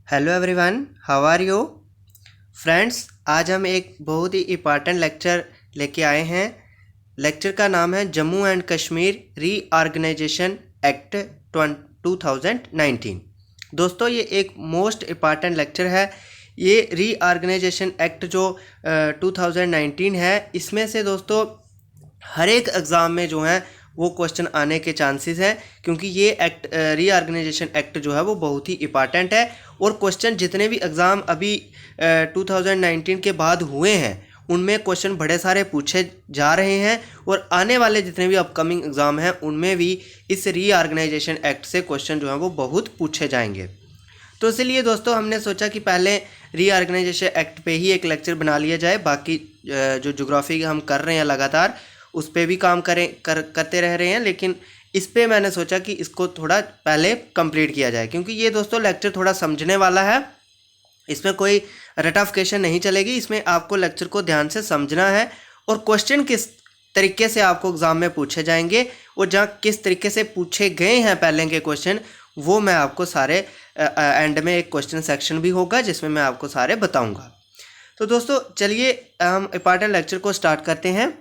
Hello everyone, how are you friends. आज हम एक बहुत ही इम्पॉर्टेंट लेक्चर लेके आए हैं। लेक्चर का नाम है Jammu and Kashmir reorganisation act 2019। दोस्तों, ये एक मोस्ट इम्पॉर्टेंट लेक्चर है। ये रीऑर्गेनाइजेशन एक्ट जो 2019 है, इसमें से दोस्तों हर एक एग्ज़ाम में जो है वो क्वेश्चन आने के चांसेस हैं, क्योंकि ये एक्ट रीऑर्गेनाइजेशन एक्ट जो है वो बहुत ही इम्पॉर्टेंट है। और क्वेश्चन जितने भी एग्ज़ाम अभी 2019 के बाद हुए हैं उनमें क्वेश्चन बड़े सारे पूछे जा रहे हैं, और आने वाले जितने भी अपकमिंग एग्ज़ाम हैं उनमें भी इस रीऑर्गेनाइजेशन एक्ट से क्वेश्चन जो है वो बहुत पूछे जाएंगे। तो इसलिए दोस्तों हमने सोचा कि पहले रीऑर्गेनाइजेशन एक्ट पे ही एक लेक्चर बना लिया जाए। बाकी जो ज्योग्राफी हम कर रहे हैं लगातार उस पर भी काम करते रह रहे हैं, लेकिन इस पे मैंने सोचा कि इसको थोड़ा पहले कंप्लीट किया जाए, क्योंकि ये दोस्तों लेक्चर थोड़ा समझने वाला है। इसमें कोई रटाफिकेशन नहीं चलेगी, इसमें आपको लेक्चर को ध्यान से समझना है और क्वेश्चन किस तरीके से आपको एग्ज़ाम में पूछे जाएंगे और जहाँ किस तरीके से पूछे गए हैं पहले के क्वेश्चन, वो मैं आपको सारे एंड में एक क्वेश्चन सेक्शन भी होगा जिसमें मैं आपको सारे बताऊँगा। तो दोस्तों चलिए हम इम्पॉर्टेंट लेक्चर को स्टार्ट करते हैं।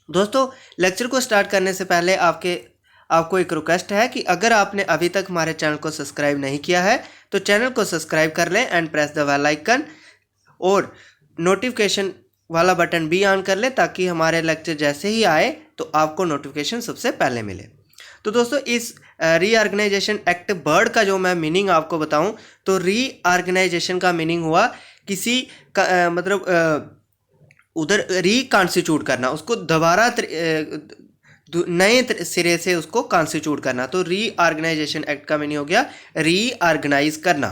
दोस्तों, लेक्चर को स्टार्ट करने से पहले आपको एक रिक्वेस्ट है कि अगर आपने अभी तक हमारे चैनल को सब्सक्राइब नहीं किया है तो चैनल को सब्सक्राइब कर लें and press the bell icon, और नोटिफिकेशन वाला बटन भी ऑन कर लें ताकि हमारे लेक्चर जैसे ही आए तो आपको नोटिफिकेशन सबसे पहले मिले। तो दोस्तों, इस रीऑर्गेनाइजेशन एक्ट वर्ड का जो मैं मीनिंग आपको बताऊं तो रीऑर्गेनाइजेशन का मीनिंग हुआ किसी का मतलब उधर रिकॉन्स्टिट्यूट करना, उसको दोबारा नए सिरे से उसको कॉन्स्टिट्यूट करना। तो रीऑर्गेनाइजेशन एक्ट का मीनिंग हो गया रीऑर्गेनाइज करना।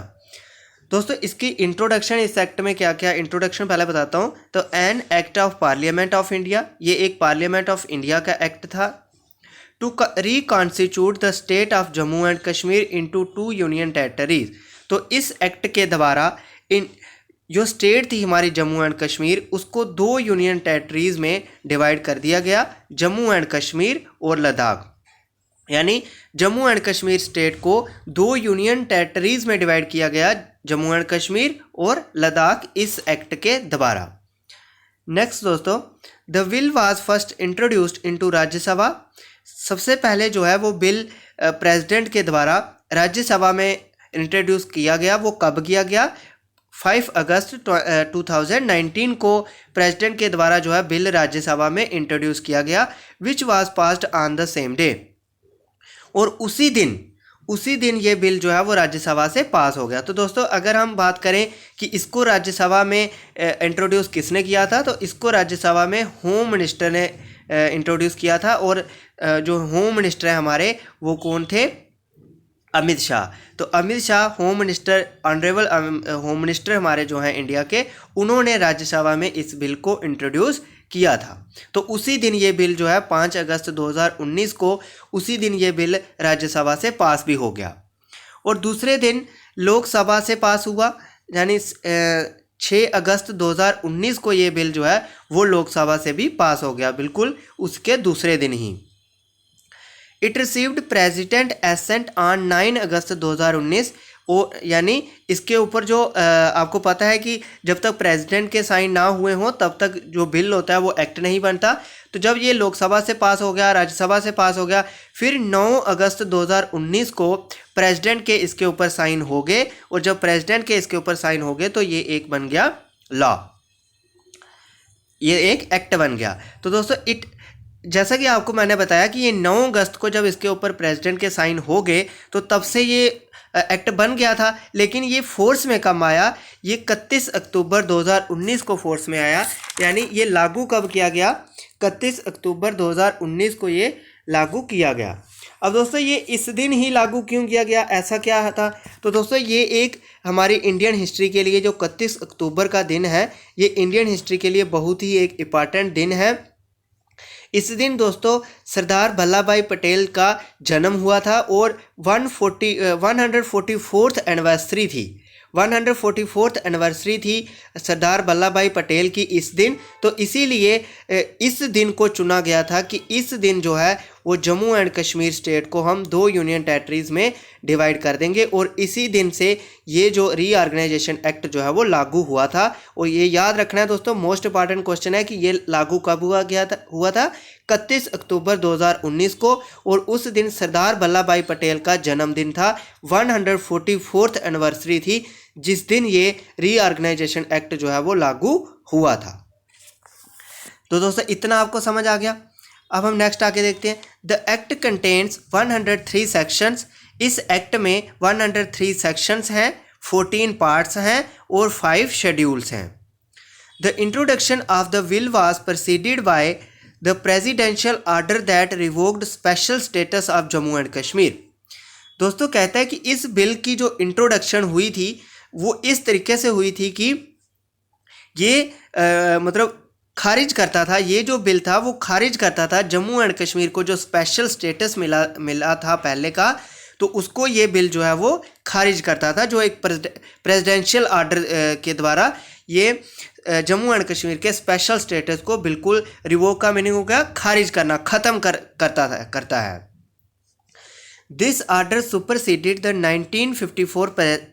दोस्तों, इसकी इंट्रोडक्शन, इस एक्ट में क्या क्या इंट्रोडक्शन पहले बताता हूँ। तो an act of parliament of India, ये एक पार्लियामेंट ऑफ इंडिया का एक्ट था। To reconstitute the state of Jammu and Kashmir into 2 union territories. तो इस एक्ट के द्वारा इन जो स्टेट थी हमारी जम्मू एंड कश्मीर, उसको 2 यूनियन टेरिटरीज में डिवाइड कर दिया गया, जम्मू एंड कश्मीर और लद्दाख। यानी जम्मू एंड कश्मीर स्टेट को 2 यूनियन टेरिटरीज में डिवाइड किया गया, जम्मू एंड कश्मीर और लद्दाख, इस एक्ट के द्वारा। नेक्स्ट दोस्तों, the bill was first introduced into Rajya Sabha. सबसे पहले जो है वो बिल प्रेसिडेंट के द्वारा राज्यसभा में इंट्रोड्यूस किया गया। वो कब किया गया? 5 अगस्त 2019 को प्रेसिडेंट के द्वारा जो है बिल राज्यसभा में इंट्रोड्यूस किया गया, which was passed on the same day. और उसी दिन ये बिल जो है वो राज्यसभा से पास हो गया। तो दोस्तों, अगर हम बात करें कि इसको राज्यसभा में इंट्रोड्यूस किसने किया था, तो इसको राज्यसभा में होम मिनिस्टर ने इंट्रोड्यूस किया था। और जो होम मिनिस्टर है हमारे, वो कौन थे? अमित शाह। तो Amit Shah home minister, honourable home minister हमारे जो हैं इंडिया के, उन्होंने राज्यसभा में इस बिल को इंट्रोड्यूस किया था। तो उसी दिन ये बिल जो है 5 अगस्त 2019 को, उसी दिन ये बिल राज्यसभा से पास भी हो गया। और दूसरे दिन लोकसभा से पास हुआ, यानी 6 अगस्त 2019 को ये बिल जो है वो लोकसभा से भी पास हो गया, बिल्कुल उसके दूसरे दिन ही। It received presidential assent on 9 August 2019। यानी इसके ऊपर जो आपको पता है कि जब तक प्रेसिडेंट के साइन ना हुए हों तब तक जो बिल होता है वो एक्ट नहीं बनता। तो जब ये लोकसभा से पास हो गया, राज्यसभा से पास हो गया, फिर 9 अगस्त 2019 को प्रेसिडेंट के इसके ऊपर साइन हो गए, और जब प्रेसिडेंट के इसके ऊपर साइन हो गए तो ये एक बन गया लॉ, ये एक एक्ट बन गया। तो दोस्तों, जैसा कि आपको मैंने बताया कि ये 9 अगस्त को जब इसके ऊपर प्रेसिडेंट के साइन हो गए तो तब से ये एक्ट बन गया था, लेकिन ये फोर्स में कब आया? ये 31 अक्टूबर 2019 को फोर्स में आया। यानी ये लागू कब किया गया? 31 अक्टूबर 2019 को ये लागू किया गया। अब दोस्तों, ये इस दिन ही लागू क्यों किया गया, ऐसा क्या था? तो दोस्तों, ये एक हमारी इंडियन हिस्ट्री के लिए जो 31 अक्टूबर का दिन है, ये इंडियन हिस्ट्री के लिए बहुत ही एक इम्पॉर्टेंट दिन है। इस दिन दोस्तों सरदार वल्लभ भाई पटेल का जन्म हुआ था, और 144th एनिवर्सरी थी। 144th एनिवर्सरी थी सरदार वल्लभ भाई पटेल की इस दिन। तो इसीलिए इस दिन को चुना गया था कि इस दिन जो है वो जम्मू एंड कश्मीर स्टेट को हम 2 यूनियन टेरिटरीज़ में डिवाइड कर देंगे और इसी दिन से ये जो रीऑर्गेनाइजेशन एक्ट जो है वो लागू हुआ था। और ये याद रखना है दोस्तों, मोस्ट इंपॉर्टेंट क्वेश्चन है कि ये लागू कब हुआ था 31 अक्टूबर 2019 को, और उस दिन सरदार वल्लभ भाई पटेल का जन्मदिन था। 144th एनिवर्सरी थी जिस दिन ये रीऑर्गेनाइजेशन एक्ट जो है वो लागू हुआ था। तो दोस्तों इतना आपको समझ आ गया। अब हम नेक्स्ट आके देखते हैं। The act contains 103 sections. इस एक्ट में 103 सेक्शंस हैं, 14 पार्ट्स हैं और 5 शेड्यूल्स हैं। The introduction of the bill was preceded by the presidential order that revoked special status of Jammu and Kashmir. दोस्तों कहता है कि इस बिल की जो इंट्रोडक्शन हुई थी वो इस तरीके से हुई थी कि ये मतलब खारिज करता था, ये जो बिल था वो खारिज करता था जम्मू एंड कश्मीर को जो स्पेशल स्टेटस मिला था पहले का, तो उसको ये बिल जो है वो खारिज करता था, जो एक प्रेसिडेंशियल ऑर्डर के द्वारा ये जम्मू एंड कश्मीर के स्पेशल स्टेटस को बिल्कुल रिवोक का मीनिंग हो गया खारिज करना, ख़त्म करता है। This order superseded the 1954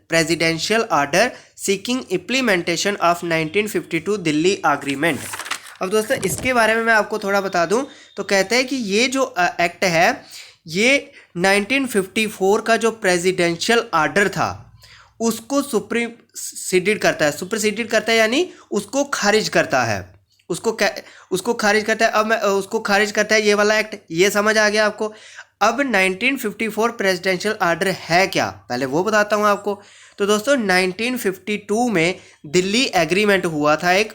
presidential order seeking implementation of 1952 Delhi agreement. अब दोस्तों इसके बारे में मैं आपको थोड़ा बता दूं, तो कहते हैं कि ये जो एक्ट है ये 1954 का जो प्रेसिडेंशियल ऑर्डर था उसको सुपरसीडेड करता है यानी उसको खारिज करता है, उसको खारिज करता है। अब मैं उसको खारिज करता है ये वाला एक्ट, ये समझ आ गया आपको। अब 1954 प्रेसिडेंशियल ऑर्डर है क्या, पहले वो बताता हूँ आपको। तो दोस्तों 1952 में दिल्ली एग्रीमेंट हुआ था एक,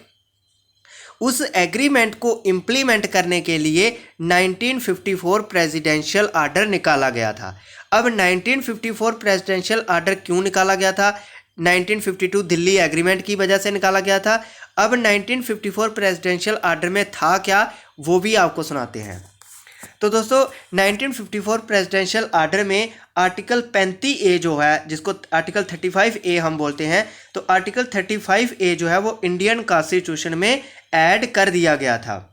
उस एग्रीमेंट को इम्प्लीमेंट करने के लिए 1954 प्रेसिडेंशियल ऑर्डर निकाला गया था। अब 1954 प्रेसिडेंशियल ऑर्डर क्यों निकाला गया था? 1952 दिल्ली एग्रीमेंट की वजह से निकाला गया था। अब 1954 प्रेसिडेंशियल ऑर्डर में था क्या वो भी आपको सुनाते हैं। तो दोस्तों 1954 प्रेसिडेंशियल ऑर्डर में आर्टिकल 35A जो है, जिसको आर्टिकल 35A हम बोलते हैं, तो आर्टिकल 35A जो है वो इंडियन कॉन्स्टिट्यूशन में ऐड कर दिया गया था।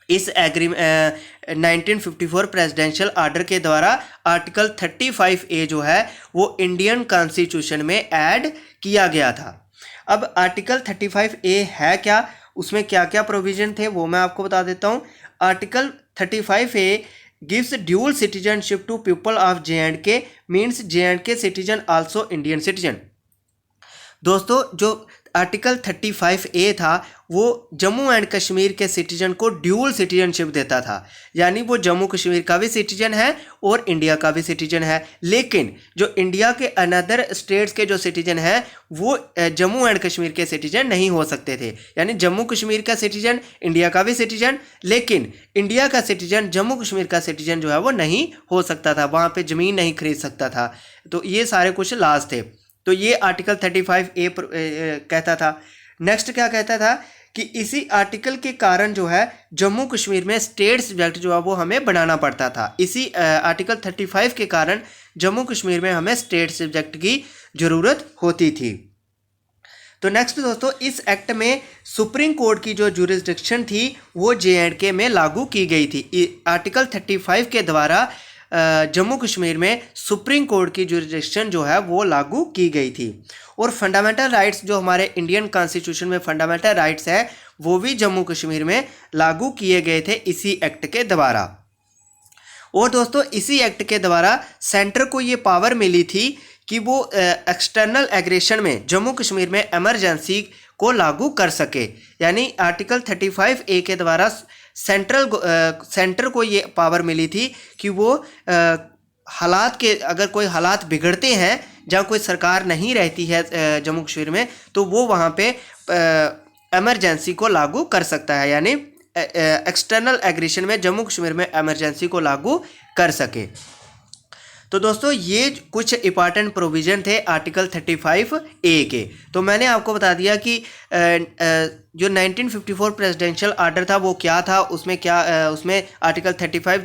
इस 1954 प्रेसिडेंशियल ऑर्डर के द्वारा आर्टिकल 35A जो है वो इंडियन कॉन्स्टिट्यूशन में ऐड किया गया था। अब आर्टिकल 35A है क्या, उसमें क्या क्या प्रोविजन थे वो मैं आपको बता देता हूँ। Article 35A gives dual citizenship to people of J&K, means J&K citizen also Indian citizen। दोस्तों जो आर्टिकल 35A था वो जम्मू एंड कश्मीर के सिटीजन को ड्यूल सिटीजनशिप देता था, यानी वो जम्मू कश्मीर का भी सिटीजन है और इंडिया का भी सिटीजन है। लेकिन जो इंडिया के अनदर स्टेट्स के जो सिटीजन हैं वो जम्मू एंड कश्मीर के सिटीजन नहीं हो सकते थे, यानी जम्मू कश्मीर का सिटीजन इंडिया का भी सिटीजन, लेकिन इंडिया का सिटीजन जम्मू कश्मीर का सिटीजन जो है वो नहीं हो सकता था, वहाँ पे ज़मीन नहीं खरीद सकता था। तो ये सारे कुछ लाज थे। तो ये आर्टिकल 35A कहता था। नेक्स्ट क्या कहता था कि इसी आर्टिकल के कारण जो है जम्मू कश्मीर में स्टेट सब्जेक्ट जो है वो हमें बनाना पड़ता था। इसी आर्टिकल 35 के कारण जम्मू कश्मीर में हमें स्टेट सब्जेक्ट की ज़रूरत होती थी। तो नेक्स्ट दोस्तों इस एक्ट में सुप्रीम कोर्ट की जो जुरिस्डिक्शन थी वो J&K में लागू की गई थी। आर्टिकल 35 के द्वारा जम्मू कश्मीर में सुप्रीम कोर्ट की जुरिस्डिक्शन जो है वो लागू की गई थी। और फंडामेंटल राइट्स जो हमारे इंडियन कॉन्स्टिट्यूशन में फंडामेंटल राइट्स है वो भी जम्मू कश्मीर में लागू किए गए थे इसी एक्ट के द्वारा। और दोस्तों इसी एक्ट के द्वारा सेंटर को ये पावर मिली थी कि वो एक्सटर्नल एग्रेशन में जम्मू कश्मीर में इमरजेंसी को लागू कर सके, यानी आर्टिकल 35A के द्वारा सेंटर को ये पावर मिली थी कि वो हालात के, अगर कोई हालात बिगड़ते हैं जहाँ कोई सरकार नहीं रहती है जम्मू कश्मीर में, तो वो वहाँ पे इमरजेंसी को लागू कर सकता है, यानी एक्सटर्नल एग्रेशन में जम्मू कश्मीर में इमरजेंसी को लागू कर सके। तो दोस्तों ये कुछ इंपॉर्टेंट प्रोविज़न थे आर्टिकल 35A के। तो मैंने आपको बता दिया कि जो 1954 प्रेसिडेंशियल ऑर्डर था वो क्या था, उसमें आर्टिकल 35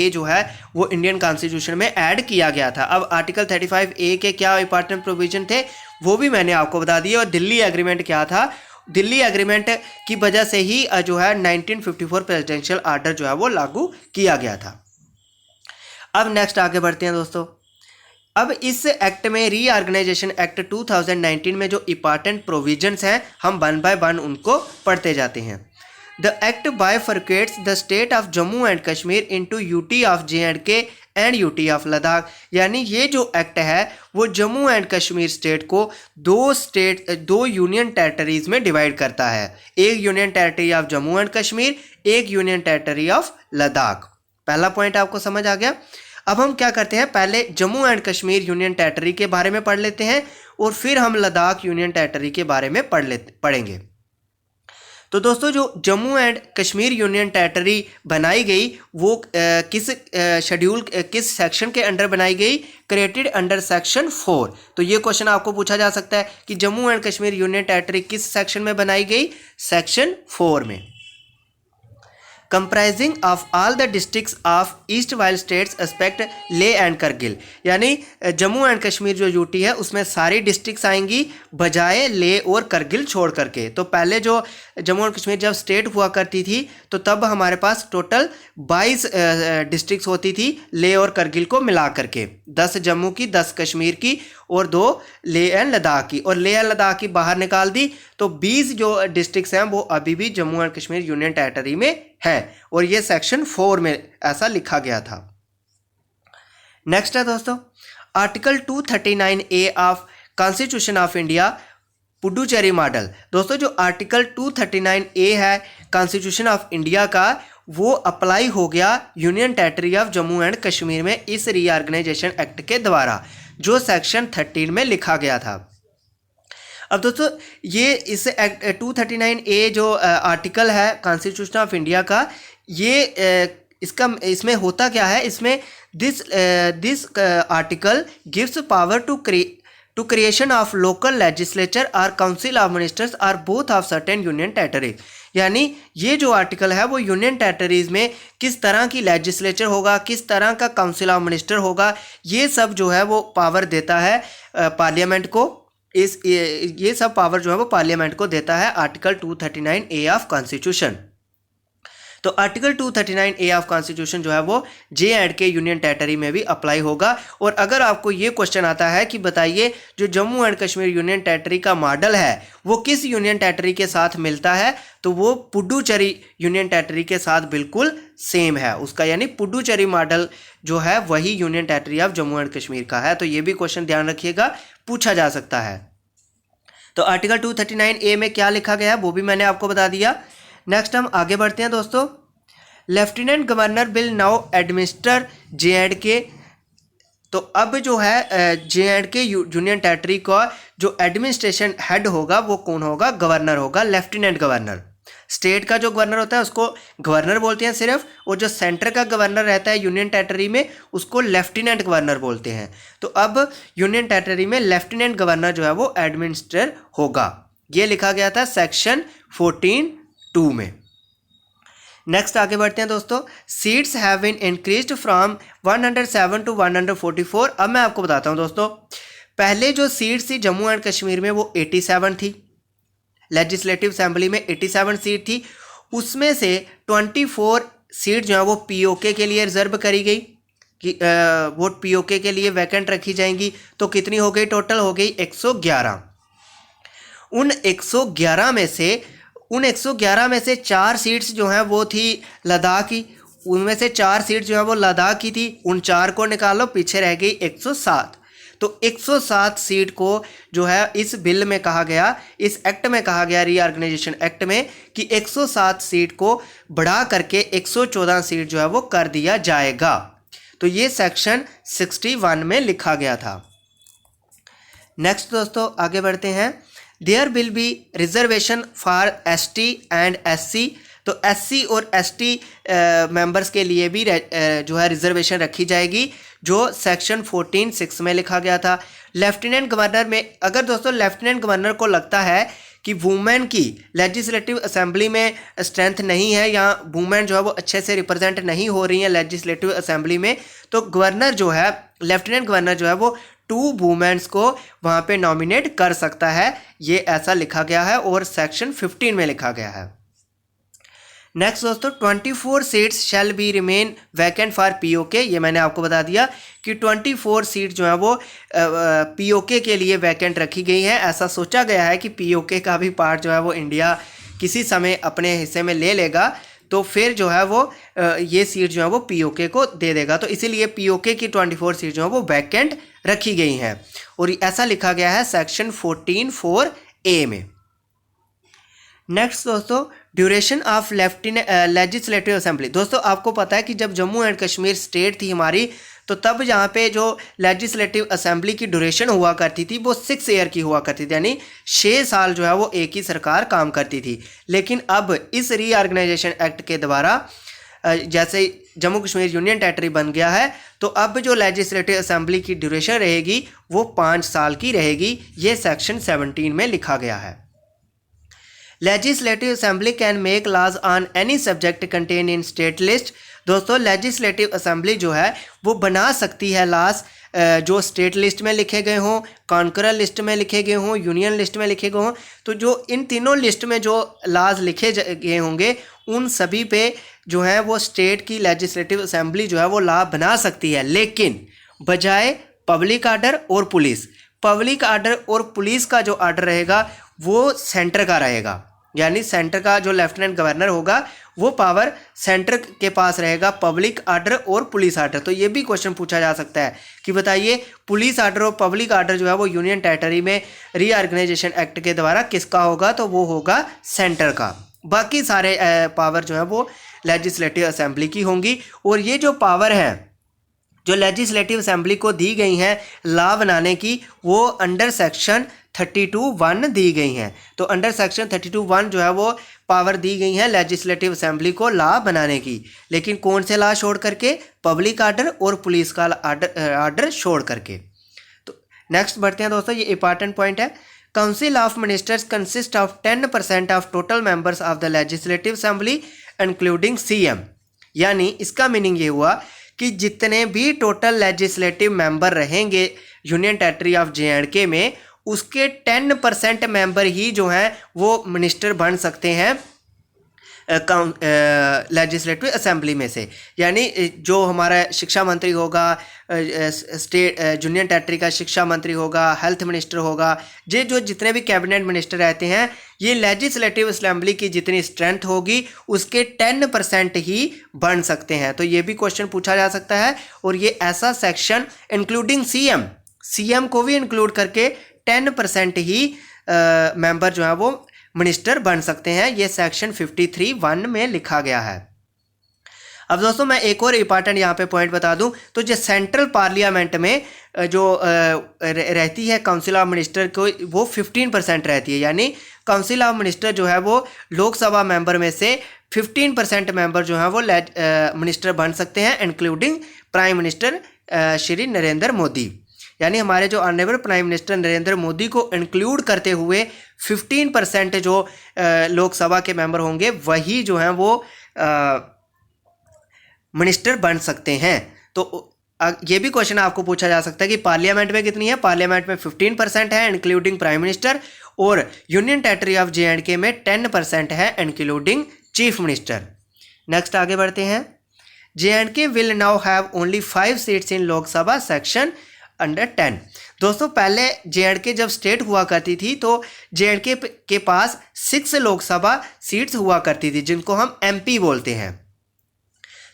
जो है वो इंडियन कॉन्स्टिट्यूशन में ऐड किया गया था। अब आर्टिकल 35A के क्या इंपॉर्टेंट प्रोविज़न थे वो भी मैंने आपको बता दिया। और दिल्ली एग्रीमेंट क्या था, दिल्ली एग्रीमेंट की वजह से ही जो है 1954 प्रेसिडेंशियल ऑर्डर जो है वो लागू किया गया था। अब नेक्स्ट आगे बढ़ते हैं दोस्तों। अब इस एक्ट में रीऑर्गेनाइजेशन एक्ट 2019 में जो इंपॉर्टेंट प्रोविजंस हैं हम वन बाय वन उनको पढ़ते जाते हैं। The act bifurcates the state of Jammu and Kashmir into UT of JNK and UT of Ladakh. यानी ये जो एक्ट है वो जम्मू एंड कश्मीर स्टेट को दो यूनियन टेरिटरीज में डिवाइड करता है। एक union territory of Jammu and Kashmir, एक यूनियन टेरिटरी ऑफ लद्दाख। पहला पॉइंट आपको समझ आ गया। अब हम क्या करते हैं, पहले Jammu and Kashmir union territory के बारे में पढ़ लेते हैं और फिर हम लद्दाख यूनियन टेरिटरी के बारे में पढ़ेंगे। तो दोस्तों जो Jammu and Kashmir union territory बनाई गई वो किस शेड्यूल किस सेक्शन के अंडर बनाई गई, क्रिएटेड अंडर सेक्शन 4। तो ये क्वेश्चन आपको पूछा जा सकता है कि Jammu and Kashmir union territory किस सेक्शन में बनाई गई, सेक्शन 4 में। Comprising of all the districts of east while states except ले एंड करगिल। यानी जम्मू एंड कश्मीर जो यूटी है उसमें सारी डिस्ट्रिक्ट्स आएंगी बजाय ले और करगिल छोड़ करके। तो पहले जो जम्मू एंड कश्मीर जब स्टेट हुआ करती थी तो तब हमारे पास टोटल 22 डिस्ट्रिक्ट्स होती थी ले और करगिल को मिला करके, 10 जम्मू की, 10 कश्मीर की और 2 ले एंड लद्दाख की। और ले एंड लद्दाख की बाहर निकाल दी तो 20 जो डिस्ट्रिक्ट्स हैं वो अभी भी Jammu and Kashmir union territory में है और ये सेक्शन 4 में ऐसा लिखा गया था। नेक्स्ट है दोस्तों article 239A of constitution of India Puducherry model. दोस्तों जो आर्टिकल 239A है कॉन्स्टिट्यूशन ऑफ इंडिया का वो अप्लाई हो गया union territory of Jammu and Kashmir में इस रीऑर्गेनाइजेशन एक्ट के द्वारा जो सेक्शन 13 में लिखा गया था। अब दोस्तों ये इस एक्ट 239A जो आर्टिकल है कॉन्स्टिट्यूशन ऑफ इंडिया का, ये इसमें होता क्या है, इसमें this article gives power to creation of local legislature और काउंसिल ऑफ मिनिस्टर्स और both of certain union territories. यानी ये जो आर्टिकल है वो यूनियन टेरिटरीज में किस तरह की लेजिस्लेचर होगा, किस तरह का काउंसिल ऑफ मिनिस्टर होगा, ये सब जो है वो पावर देता है पार्लियामेंट को। ये सब पावर जो है वो पार्लियामेंट को देता है आर्टिकल 239A ऑफ कॉन्स्टिट्यूशन। तो आर्टिकल 239A ऑफ कॉन्स्टिट्यूशन जो है वो JNK यूनियन टेरिटरी में भी अप्लाई होगा। और अगर आपको ये क्वेश्चन आता है कि बताइए जो Jammu and Kashmir union territory का मॉडल है वो किस यूनियन टेरिटरी के साथ मिलता है, तो वो पुडुचेरी यूनियन टेरिटरी के साथ बिल्कुल सेम है उसका। यानी पुडुचेरी मॉडल जो है वही union territory of Jammu and Kashmir का है। तो ये भी क्वेश्चन ध्यान रखिएगा, पूछा जा सकता है। तो आर्टिकल 239A में क्या लिखा गया है वो भी मैंने आपको बता दिया। नेक्स्ट हम आगे बढ़ते हैं दोस्तों। Lieutenant governor will now administer JNK। तो अब जो है JNK यूनियन टेरिटरी का जो एडमिनिस्ट्रेशन हेड होगा वो कौन होगा, गवर्नर होगा, लेफ्टिनेंट गवर्नर। स्टेट का जो गवर्नर होता है उसको गवर्नर बोलते हैं सिर्फ, और जो सेंटर का गवर्नर रहता है यूनियन टेरिटरी में उसको लेफ्टिनेंट गवर्नर बोलते हैं। तो अब यूनियन टेरिटरी में लेफ्टिनेंट गवर्नर जो है वो एडमिनिस्ट्रेटर होगा। ये लिखा गया था सेक्शन 14(2) में। नेक्स्ट आगे बढ़ते हैं दोस्तों। Seats have been increased from 107 to 144। अब मैं आपको बताता हूं दोस्तों, पहले जो सीट्स थी जम्मू एंड कश्मीर में वो 87 थी, लेजिस्लेटिव असेंबली में 87 सीट थी, उसमें से 24 सीट जो है वो POK के लिए रिजर्व करी गई कि वो POK के लिए वैकेंट रखी जाएंगी। तो कितनी हो गई, टोटल हो गई 111। उन 111 में से 4 सीट्स जो हैं वो थी लद्दाख की, उनमें से 4 सीट जो है वो लद्दाख की थी, उन 4 को निकालो, पीछे रह गई 107। तो 107 सीट को जो है इस बिल में कहा गया, इस एक्ट में कहा गया, रीऑर्गेनाइजेशन एक्ट में, कि 107 सीट को बढ़ा करके 114 सीट जो है वो कर दिया जाएगा। तो ये सेक्शन 61 में लिखा गया था। नेक्स्ट दोस्तों आगे बढ़ते हैं। There will be reservation for ST and SC। तो SC और ST मेंबर्स के लिए भी जो है रिजर्वेशन रखी जाएगी, जो सेक्शन 14(6) में लिखा गया था। लेफ्टिनेंट गवर्नर में अगर दोस्तों लेफ्टिनेंट गवर्नर को लगता है कि वुमेन की लेजिस्लेटिव असेंबली में स्ट्रेंथ नहीं है या वुमेन जो है वो अच्छे से रिप्रेजेंट नहीं हो रही है लेजिस्लेटिव असेंबली में, तो गवर्नर जो है, लेफ्टिनेंट गवर्नर जो है वो 2 वुमेन्स को वहाँ पे नॉमिनेट कर सकता है। ये ऐसा लिखा गया है और सेक्शन 15 में लिखा गया है। नेक्स्ट दोस्तों 24 seats shall be remain vacant for PoK. ये मैंने आपको बता दिया कि 24 सीट जो है वो पीओके के लिए वैकेंट रखी गई है। ऐसा सोचा गया है कि पीओके का भी पार्ट जो है वो इंडिया किसी समय अपने हिस्से में ले लेगा, तो फिर जो है वो ये सीट जो है वो पीओके को दे देगा। तो इसीलिए पीओके की 24 सीट जो है वो वैकेंट रखी गई हैं और ऐसा लिखा गया है सेक्शन 14(4)(a) में। नेक्स्ट दोस्तों ड्यूरेशन ऑफ लेजिस्लेटिव असेंबली। दोस्तों आपको पता है कि जब जम्मू एंड कश्मीर स्टेट थी हमारी, तो तब यहाँ पे जो लेजिस्लेटिव असेंबली की ड्यूरेशन हुआ करती थी वो 6 ईयर की हुआ करती थी, यानी 6 साल जो है वो एक ही सरकार काम करती थी। लेकिन अब इस रीऑर्गेनाइजेशन एक्ट के द्वारा जैसे जम्मू कश्मीर यूनियन टेरिटरी बन गया है, तो अब जो लेजिस्लेटिव असेंबली की ड्यूरेशन रहेगी वो 5 साल की रहेगी। ये सेक्शन 17 में लिखा गया है। Legislative assembly can make laws on any subject contain in state list. दोस्तों लेजिस्लेटिव असेंबली जो है वो बना सकती है लॉज जो स्टेट लिस्ट में लिखे गए हों, कॉन्करर लिस्ट में लिखे गए हों, यूनियन लिस्ट में लिखे गए हों। तो जो इन तीनों लिस्ट में जो लॉज लिखे गए होंगे उन सभी पे जो है वो स्टेट की लेजिस्लेटिव असेंबली जो है वो लॉ बना सकती है, लेकिन बजाय पब्लिक आर्डर और पुलिस। पब्लिक आर्डर और पुलिस का जो आर्डर रहेगा वो सेंटर का रहेगा, यानी सेंटर का जो लेफ्टिनेंट गवर्नर होगा वो पावर सेंटर के पास रहेगा, पब्लिक आर्डर और पुलिस आर्डर। तो ये भी क्वेश्चन पूछा जा सकता है कि बताइए पुलिस आर्डर और पब्लिक आर्डर जो है वो यूनियन टेरिटरी में रीऑर्गेनाइजेशन एक्ट के द्वारा किसका होगा, तो वो होगा सेंटर का। बाकी सारे पावर जो है वो लेजिस्लेटिव असेंबली की होंगी। और ये जो पावर है जो लेजिस्लेटिव असेंबली को दी गई हैं लॉ बनाने की, वो अंडर सेक्शन 32(1) दी गई हैं। तो अंडर सेक्शन 32(1) जो है वो पावर दी गई है लेजिस्लेटिव असेंबली को लॉ बनाने की, लेकिन कौन से लॉ छोड़ करके, पब्लिक आर्डर और पुलिस का आर्डर छोड़ करके। तो नेक्स्ट बढ़ते हैं दोस्तों, ये इंपॉर्टेंट पॉइंट है। Council of ministers consist of 10% of total members of the legislative assembly including CM। यानी इसका मीनिंग ये हुआ कि जितने भी टोटल लेजिस्लेटिव मेंबर रहेंगे यूनियन टेरिटरी ऑफ J&K में, उसके 10% मेंबर ही जो हैं वो मिनिस्टर बन सकते हैं लेजिस्लेटिव असेंबली में से। यानी जो हमारा शिक्षा मंत्री होगा, स्टेट यूनियन टेरिटरी का शिक्षा मंत्री होगा, हेल्थ मिनिस्टर होगा, ये जो जितने भी कैबिनेट मिनिस्टर रहते हैं, ये लेजिस्लेटिव असेंबली की जितनी स्ट्रेंथ होगी उसके 10% ही बन सकते हैं। तो ये भी क्वेश्चन पूछा जा सकता है। और ये ऐसा सेक्शन इंक्लूडिंग CM को भी इंक्लूड करके 10% ही मेंबर जो है वो मिनिस्टर बन सकते हैं। ये सेक्शन 53(1) में लिखा गया है। अब दोस्तों मैं एक और इंपॉर्टेंट यहाँ पे पॉइंट बता दूं, तो जो सेंट्रल पार्लियामेंट में जो रहती है काउंसिल ऑफ मिनिस्टर को, वो 15% रहती है। यानी काउंसिल ऑफ मिनिस्टर जो है वो लोकसभा मेंबर में से 15% मेंबर जो है वो मिनिस्टर बन सकते हैं, including prime minister Shri Narendra Modi. यानी हमारे जो honourable prime minister Narendra Modi को इंक्लूड करते हुए 15% जो लोकसभा के मेंबर होंगे वही जो हैं वो मिनिस्टर बन सकते हैं। तो ये भी क्वेश्चन आपको पूछा जा सकता है कि पार्लियामेंट में कितनी है। पार्लियामेंट में 15% है इंक्लूडिंग प्राइम मिनिस्टर, और यूनियन टेरिटरी ऑफ J&K में 10% है इंक्लूडिंग चीफ मिनिस्टर। नेक्स्ट आगे बढ़ते हैं। J&K will now have only 5 seats in Lok Sabha section under 10। दोस्तों पहले J&K जब स्टेट हुआ करती थी तो J&K के पास 6 लोकसभा सीट्स हुआ करती थी, जिनको हम MP बोलते हैं।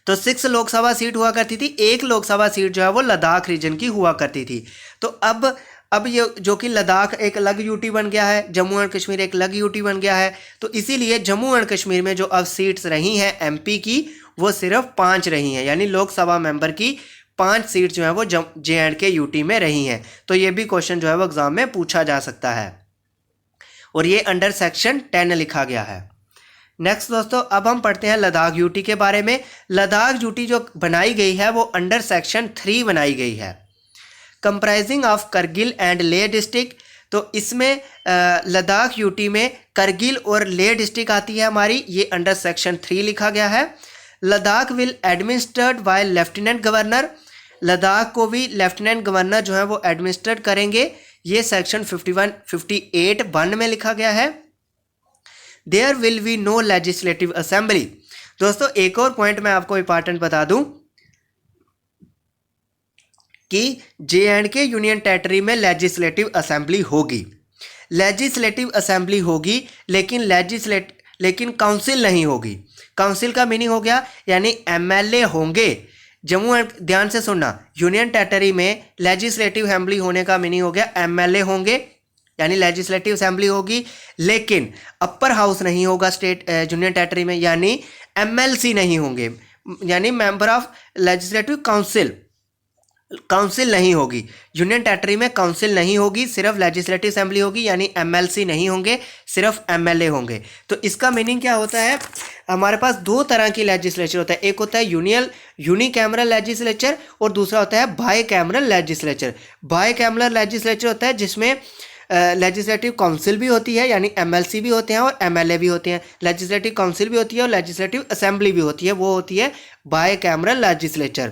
तो 6 लोकसभा सीट हुआ करती थी। 1 लोकसभा सीट जो है वो लद्दाख रीजन की हुआ करती थी। तो अब ये जो कि लद्दाख एक अलग यूटी बन गया है, जम्मू एंड कश्मीर एक अलग यूटी बन गया है। तो इसीलिए जम्मू एंड कश्मीर में जो अब सीट्स रही हैं MP की, वो सिर्फ 5 रही हैं। यानी लोकसभा मेंबर की 5 सीट जो है वो J&K यूटी में रही हैं। तो ये भी क्वेश्चन जो है वो एग्जाम में पूछा जा सकता है, और ये अंडर सेक्शन 10 लिखा गया है। नेक्स्ट दोस्तों अब हम पढ़ते हैं लद्दाख यूटी के बारे में। लद्दाख यूटी जो बनाई गई है वो अंडर सेक्शन 3 बनाई गई है, comprising of Kargil and Leh district. तो इसमें लद्दाख यूटी में करगिल और लेह डिस्ट्रिक्ट आती है हमारी, ये अंडर सेक्शन 3 लिखा गया है। Ladakh will administered by lieutenant governor. Ladakh को भी लेफ्टिनेंट गवर्नर जो है वो एडमिनिस्ट्रेट करेंगे, ये सेक्शन 58(1) में लिखा गया है। There will be no legislative assembly. दोस्तों एक और पॉइंट मैं आपको इंपॉर्टेंट बता दूं कि J&K यूनियन टेरिटरी में लेजिस्लेटिव असेंबली होगी, लेजिस्लेटिव असेंबली होगी, लेकिन काउंसिल नहीं होगी। काउंसिल का मीनिंग हो गया यानी एमएलए होंगे। जम्मू एंड, ध्यान से सुनना, यूनियन टेरिटरी में लेजिस्लेटिव असेंबली होने का मीनिंग हो गया एमएलए होंगे यानी लेजिस्लेटिव असेंबली होगी, लेकिन अपर हाउस नहीं होगा स्टेट यूनियन टेरिटरी में, यानी एमएलसी नहीं होंगे, यानी मेंबर ऑफ लेजिस्लेटिव काउंसिल नहीं होगी। यूनियन टेरिटरी में काउंसिल नहीं होगी, सिर्फ लेजिस्लेटिव असेंबली होगी, यानी एमएलसी नहीं होंगे, सिर्फ एमएलए होंगे। तो इसका मीनिंग क्या होता है, हमारे पास दो तरह की लेजिस्लेचर होता है, एक होता है यूनिकैमरल लेजिस्लेचर और दूसरा होता है बाइकैमरल लेजिस्लेचर। बाइकैमरल लेजिस्लेचर होता है जिसमें लेजिस्लेटिव काउंसिल भी होती है, यानी एमएलसी भी होते हैं और एमएलए भी होते हैं। लेजिस्लेटिव काउंसिल भी होती है और लेजिस्लेटिव असेंबली भी होती है, वो होती है बाइकैमरल लेजिस्लेचर।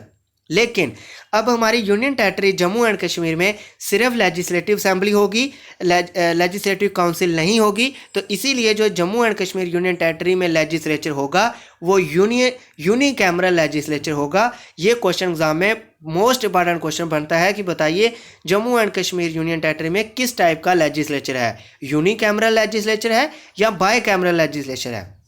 लेकिन अब हमारी union territory Jammu and Kashmir में सिर्फ लेजिस्लेटिव असेंबली होगी, लेजिस्लेटिव काउंसिल नहीं होगी। तो इसीलिए जो Jammu and Kashmir union territory में लेजिस्लेचर होगा वो यूनिकैमरल लेजिस्लेचर होगा। ये क्वेश्चन एग्जाम में मोस्ट इंपॉर्टेंट क्वेश्चन बनता है कि बताइए Jammu and Kashmir union territory में किस टाइप का लेजिस्लेचर है, यूनिकैमरल लेजिस्लेचर है या बाइकैमरल लेजिस्लेचर है।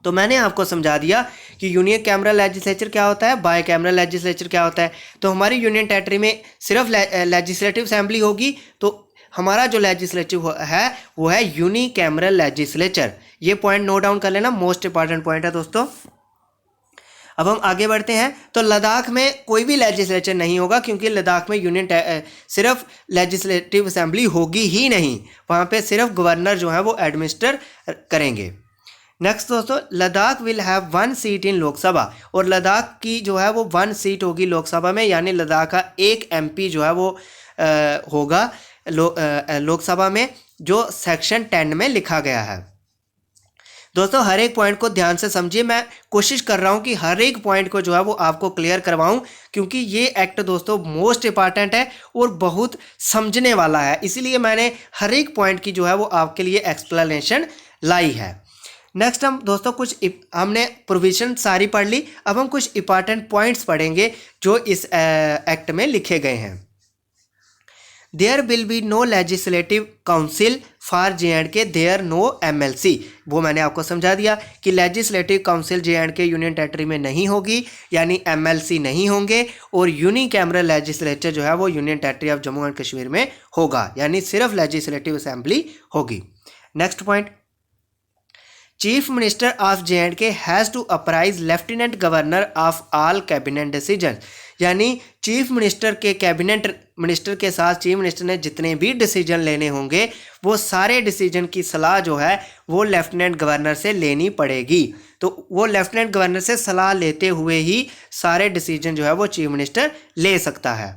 तो मैंने आपको समझा दिया कि यूनिकैमरल लेजिस्लेचर क्या होता है, बाइकैमरल लेजिस्लेचर क्या होता है। तो हमारी यूनियन टेरिटरी में सिर्फ लेजिस्लेटिव असेंबली होगी, तो हमारा जो लेजिस्लेटिव है वो है यूनिकैमरल लेजिस्लेचर। ये पॉइंट नोट डाउन कर लेना, मोस्ट इंपॉर्टेंट पॉइंट है दोस्तों। अब हम आगे बढ़ते हैं। तो लद्दाख में कोई भी लेजिस्लेचर नहीं होगा, क्योंकि लद्दाख में सिर्फ लेजिस्लेटिव असेंबली होगी ही नहीं, वहाँ पे सिर्फ गवर्नर जो है वो एडमिनिस्टर करेंगे। नेक्स्ट दोस्तों, लद्दाख विल हैव 1 सीट इन लोकसभा, और लद्दाख की जो है वो 1 सीट होगी लोकसभा में, यानी लद्दाख का एक एमपी जो है वो होगा लोकसभा में, जो सेक्शन 10 में लिखा गया है। दोस्तों हर एक पॉइंट को ध्यान से समझिए, मैं कोशिश कर रहा हूं कि हर एक पॉइंट को जो है वो आपको क्लियर करवाऊं, क्योंकि ये एक्ट दोस्तों मोस्ट इंपॉर्टेंट है और बहुत समझने वाला है, इसीलिए मैंने हर एक पॉइंट की जो है वो आपके लिए एक्सप्लेनेशन लाई है। नेक्स्ट हम दोस्तों हमने प्रोविजन सारी पढ़ ली, अब हम कुछ इंपॉर्टेंट पॉइंट्स पढ़ेंगे जो इस एक्ट में लिखे गए हैं। There will be no legislative council for J&K, there no MLC। वो मैंने आपको समझा दिया कि legislative council J&K union territory में नहीं होगी, यानी MLC नहीं होंगे, और यूनिकैमरल लेजिस्लेचर जो है वो union territory of Jammu and Kashmir में होगा, यानी सिर्फ लेजिस्लेटिव असेंबली होगी। Next point, chief minister of J&K has to apprise lieutenant governor of all cabinet decision, यानी चीफ मिनिस्टर के कैबिनेट मिनिस्टर के साथ चीफ मिनिस्टर ने जितने भी डिसीजन लेने होंगे वो सारे डिसीजन की सलाह जो है वो लेफ्टिनेंट गवर्नर से लेनी पड़ेगी। तो वो लेफ्टिनेंट गवर्नर से सलाह लेते हुए ही सारे डिसीजन जो है वो चीफ मिनिस्टर ले सकता है।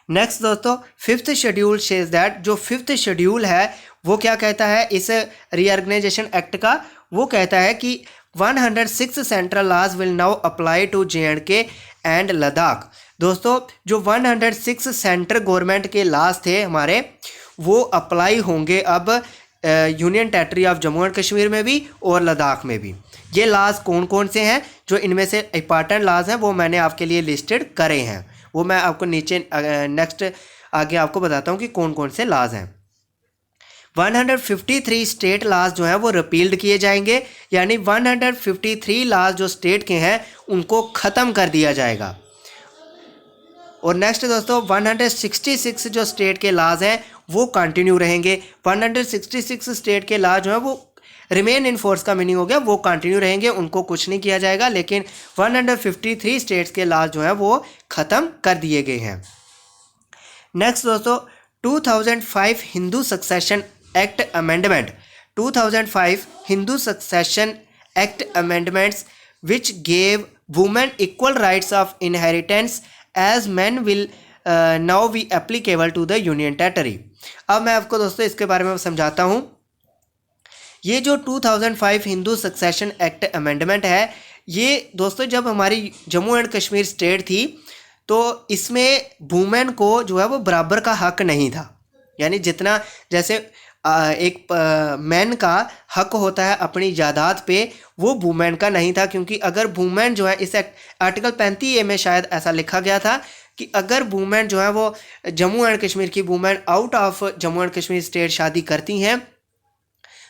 नेक्स्ट दोस्तों, 5th शेड्यूल सेज दैट, जो 5th शेड्यूल है वो क्या कहता है इस रीऑर्गेनाइजेशन एक्ट का, वो कहता है कि 106 central laws will now apply to J&K and Ladakh. दोस्तों जो 106 सेंट्रल गवर्नमेंट के लॉज थे हमारे, वो अप्लाई होंगे अब union territory of Jammu and Kashmir में भी और लद्दाख में भी। ये लॉज कौन कौन से हैं, जो इनमें से इंपॉर्टेंट लॉज हैं वो मैंने आपके लिए लिस्टेड करे हैं, वो मैं आपको नीचे नेक्स्ट आगे आपको बताता हूँ कि कौन कौन से लॉज हैं। 153 स्टेट लॉज जो हैं वो रिपील्ड किए जाएंगे, यानी 153 लॉज जो स्टेट के हैं उनको ख़त्म कर दिया जाएगा। और नेक्स्ट दोस्तों 166 जो स्टेट के लॉज हैं वो कंटिन्यू रहेंगे। 166 स्टेट के लॉज जो हैं वो रिमेन इन फोर्स का मीनिंग हो गया वो कंटिन्यू रहेंगे, उनको कुछ नहीं किया जाएगा, लेकिन 153 स्टेट्स के लॉज जो हैं वो ख़त्म कर दिए गए हैं। नेक्स्ट दोस्तों 2005 Hindu succession act amendment, 2005 Hindu succession act amendments which gave women equal rights of inheritance as man will now be applicable to the union territory. अब मैं आपको दोस्तों इसके बारे में समझाता हूँ। ये जो 2005 हिंदू सक्सेशन एक्ट अमेंडमेंट है, ये दोस्तों जब हमारी जम्मू एंड कश्मीर स्टेट थी तो इसमें वुमेन को जो है वो बराबर का हक नहीं था, यानी जितना जैसे एक मैन का हक होता है अपनी जायदाद पे, वो वुमेन का नहीं था। क्योंकि अगर वुमेन जो है, इस आर्टिकल 35A में शायद ऐसा लिखा गया था कि अगर वुमेन जो है वो जम्मू एंड कश्मीर की women out of Jammu and Kashmir state शादी करती हैं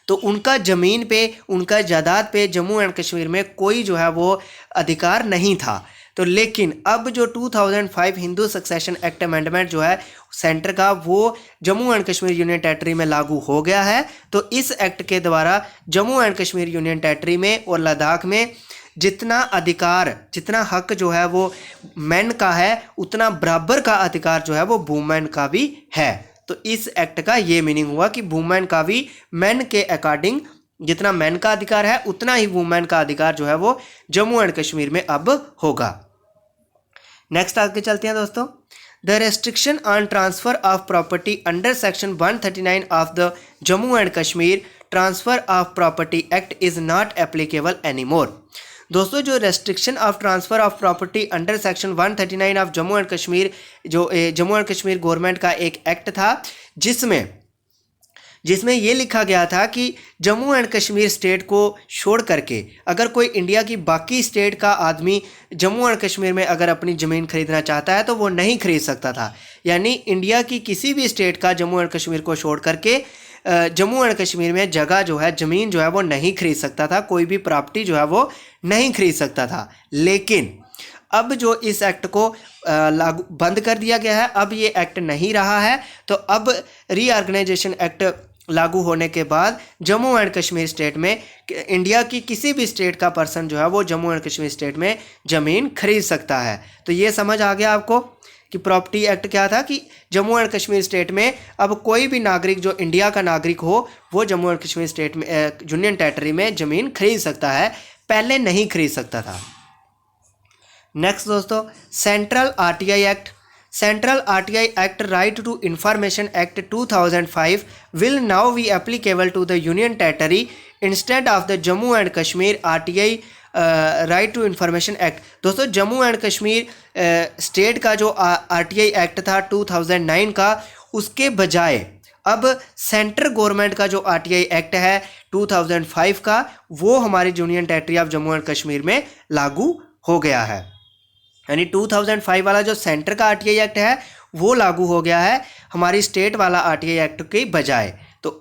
तो उनका ज़मीन पे, उनका जायदाद पे जम्मू एंड कश्मीर में कोई जो है वो अधिकार नहीं था। तो लेकिन अब जो 2005 हिंदू सक्सेशन एक्ट अमेंडमेंट जो है सेंटर का, वो Jammu and Kashmir union territory में लागू हो गया है। तो इस एक्ट के द्वारा Jammu and Kashmir union territory में और लद्दाख में जितना अधिकार, जितना हक जो है वो मैन का है, उतना बराबर का अधिकार जो है वो वुमेन का भी है। तो इस एक्ट का ये मीनिंग हुआ कि वुमेन का भी मैन के अकॉर्डिंग जितना मैन का अधिकार है उतना ही वुमेन का अधिकार जो है वो जम्मू एंड कश्मीर में अब होगा। नेक्स्ट आगे चलते हैं दोस्तों। The restriction on transfer of property under section 139 of the Jammu and Kashmir transfer of property act is not applicable any more. दोस्तों, जो restriction of transfer of property under section 139 of Jammu and Kashmir, जो जम्मू एंड कश्मीर गवर्नमेंट का एक act था, जिसमें ये लिखा गया था कि जम्मू एंड कश्मीर स्टेट को छोड़ करके अगर कोई इंडिया की बाकी स्टेट का आदमी जम्मू एंड कश्मीर में अगर अपनी ज़मीन खरीदना चाहता है तो वो नहीं खरीद सकता था। यानी इंडिया की किसी भी स्टेट का जम्मू एंड कश्मीर को छोड़ करके जम्मू एंड कश्मीर में जगह जो है, ज़मीन जो है वो नहीं खरीद सकता था, कोई भी प्रॉपर्टी जो है वो नहीं खरीद सकता था। लेकिन अब जो इस एक्ट को लागू बंद कर दिया गया है, अब ये एक्ट नहीं रहा है। तो अब रीऑर्गेनाइजेशन एक्ट लागू होने के बाद जम्मू एंड कश्मीर स्टेट में इंडिया की किसी भी स्टेट का पर्सन जो है वो जम्मू एंड कश्मीर स्टेट में ज़मीन खरीद सकता है। तो ये समझ आ गया आपको कि प्रॉपर्टी एक्ट क्या था, कि जम्मू एंड कश्मीर स्टेट में अब कोई भी नागरिक जो इंडिया का नागरिक हो वो जम्मू एंड कश्मीर स्टेट में यूनियन टेरिटरी में ज़मीन खरीद सकता है, पहले नहीं खरीद सकता था। नेक्स्ट दोस्तों, central RTI act. Central RTI act right to information act 2005 will now be applicable to the union territory instead of the Jammu and Kashmir RTI right to information act. दोस्तों, जम्मू एंड कश्मीर स्टेट का जो आरटीआई एक्ट था 2009 का, उसके बजाय अब central government का जो आरटीआई एक्ट है 2005 का, वो हमारी union territory of Jammu and Kashmir में लागू हो गया है। यानी 2005 वाला जो सेंटर का आरटीआई एक्ट है वो लागू हो गया है हमारी स्टेट वाला आरटीआई एक्ट के बजाय। तो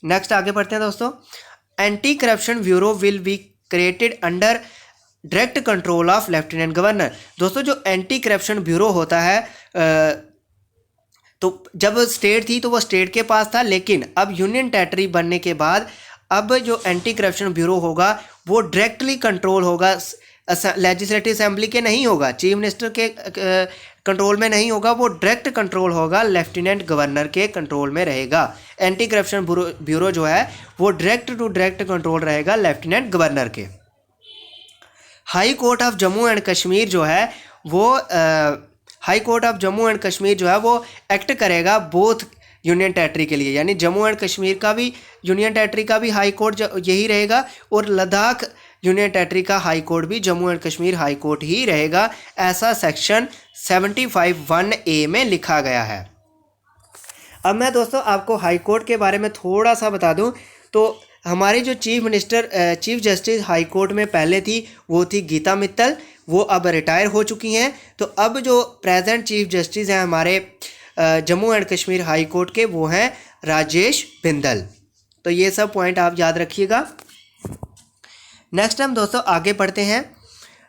नेक्स्ट आगे बढ़ते हैं दोस्तों। Anti corruption bureau will be created under direct control of lieutenant governor. दोस्तों, जो एंटी करप्शन ब्यूरो होता है, तो जब स्टेट थी तो वो स्टेट के पास था, लेकिन अब यूनियन टेरिटरी बनने के बाद अब जो एंटी करप्शन ब्यूरो होगा वो डायरेक्टली कंट्रोल होगा, लेजिस्लेटिव असेंबली के नहीं होगा, चीफ मिनिस्टर के कंट्रोल में नहीं होगा, वो डायरेक्ट कंट्रोल होगा, लेफ्टिनेंट गवर्नर के कंट्रोल में रहेगा। एंटी करप्शन ब्यूरो जो है वो डायरेक्ट टू डायरेक्ट कंट्रोल रहेगा लेफ्टिनेंट गवर्नर के। High court of Jammu and Kashmir जो है वो high court of Jammu and Kashmir जो है वो एक्ट करेगा बोथ यूनियन टेरिटरी के लिए। यानी जम्मू एंड कश्मीर का भी, यूनियन टेरिटरी का भी हाई कोर्ट यही रहेगा, और लद्दाख यूनियन टेरिटरी का हाई कोर्ट भी Jammu and Kashmir high court ही रहेगा। ऐसा सेक्शन 75(1)(a) में लिखा गया है। अब मैं दोस्तों आपको हाई कोर्ट के बारे में थोड़ा सा बता दूं, तो हमारे जो चीफ जस्टिस हाई कोर्ट में पहले थी वो थी गीता मित्तल, वो अब रिटायर हो चुकी हैं। तो अब जो प्रेजेंट चीफ जस्टिस हैं हमारे Jammu and Kashmir high court के, वो हैं राजेश बिंदल। तो ये सब पॉइंट आप याद रखिएगा। नेक्स्ट हम दोस्तों आगे बढ़ते हैं।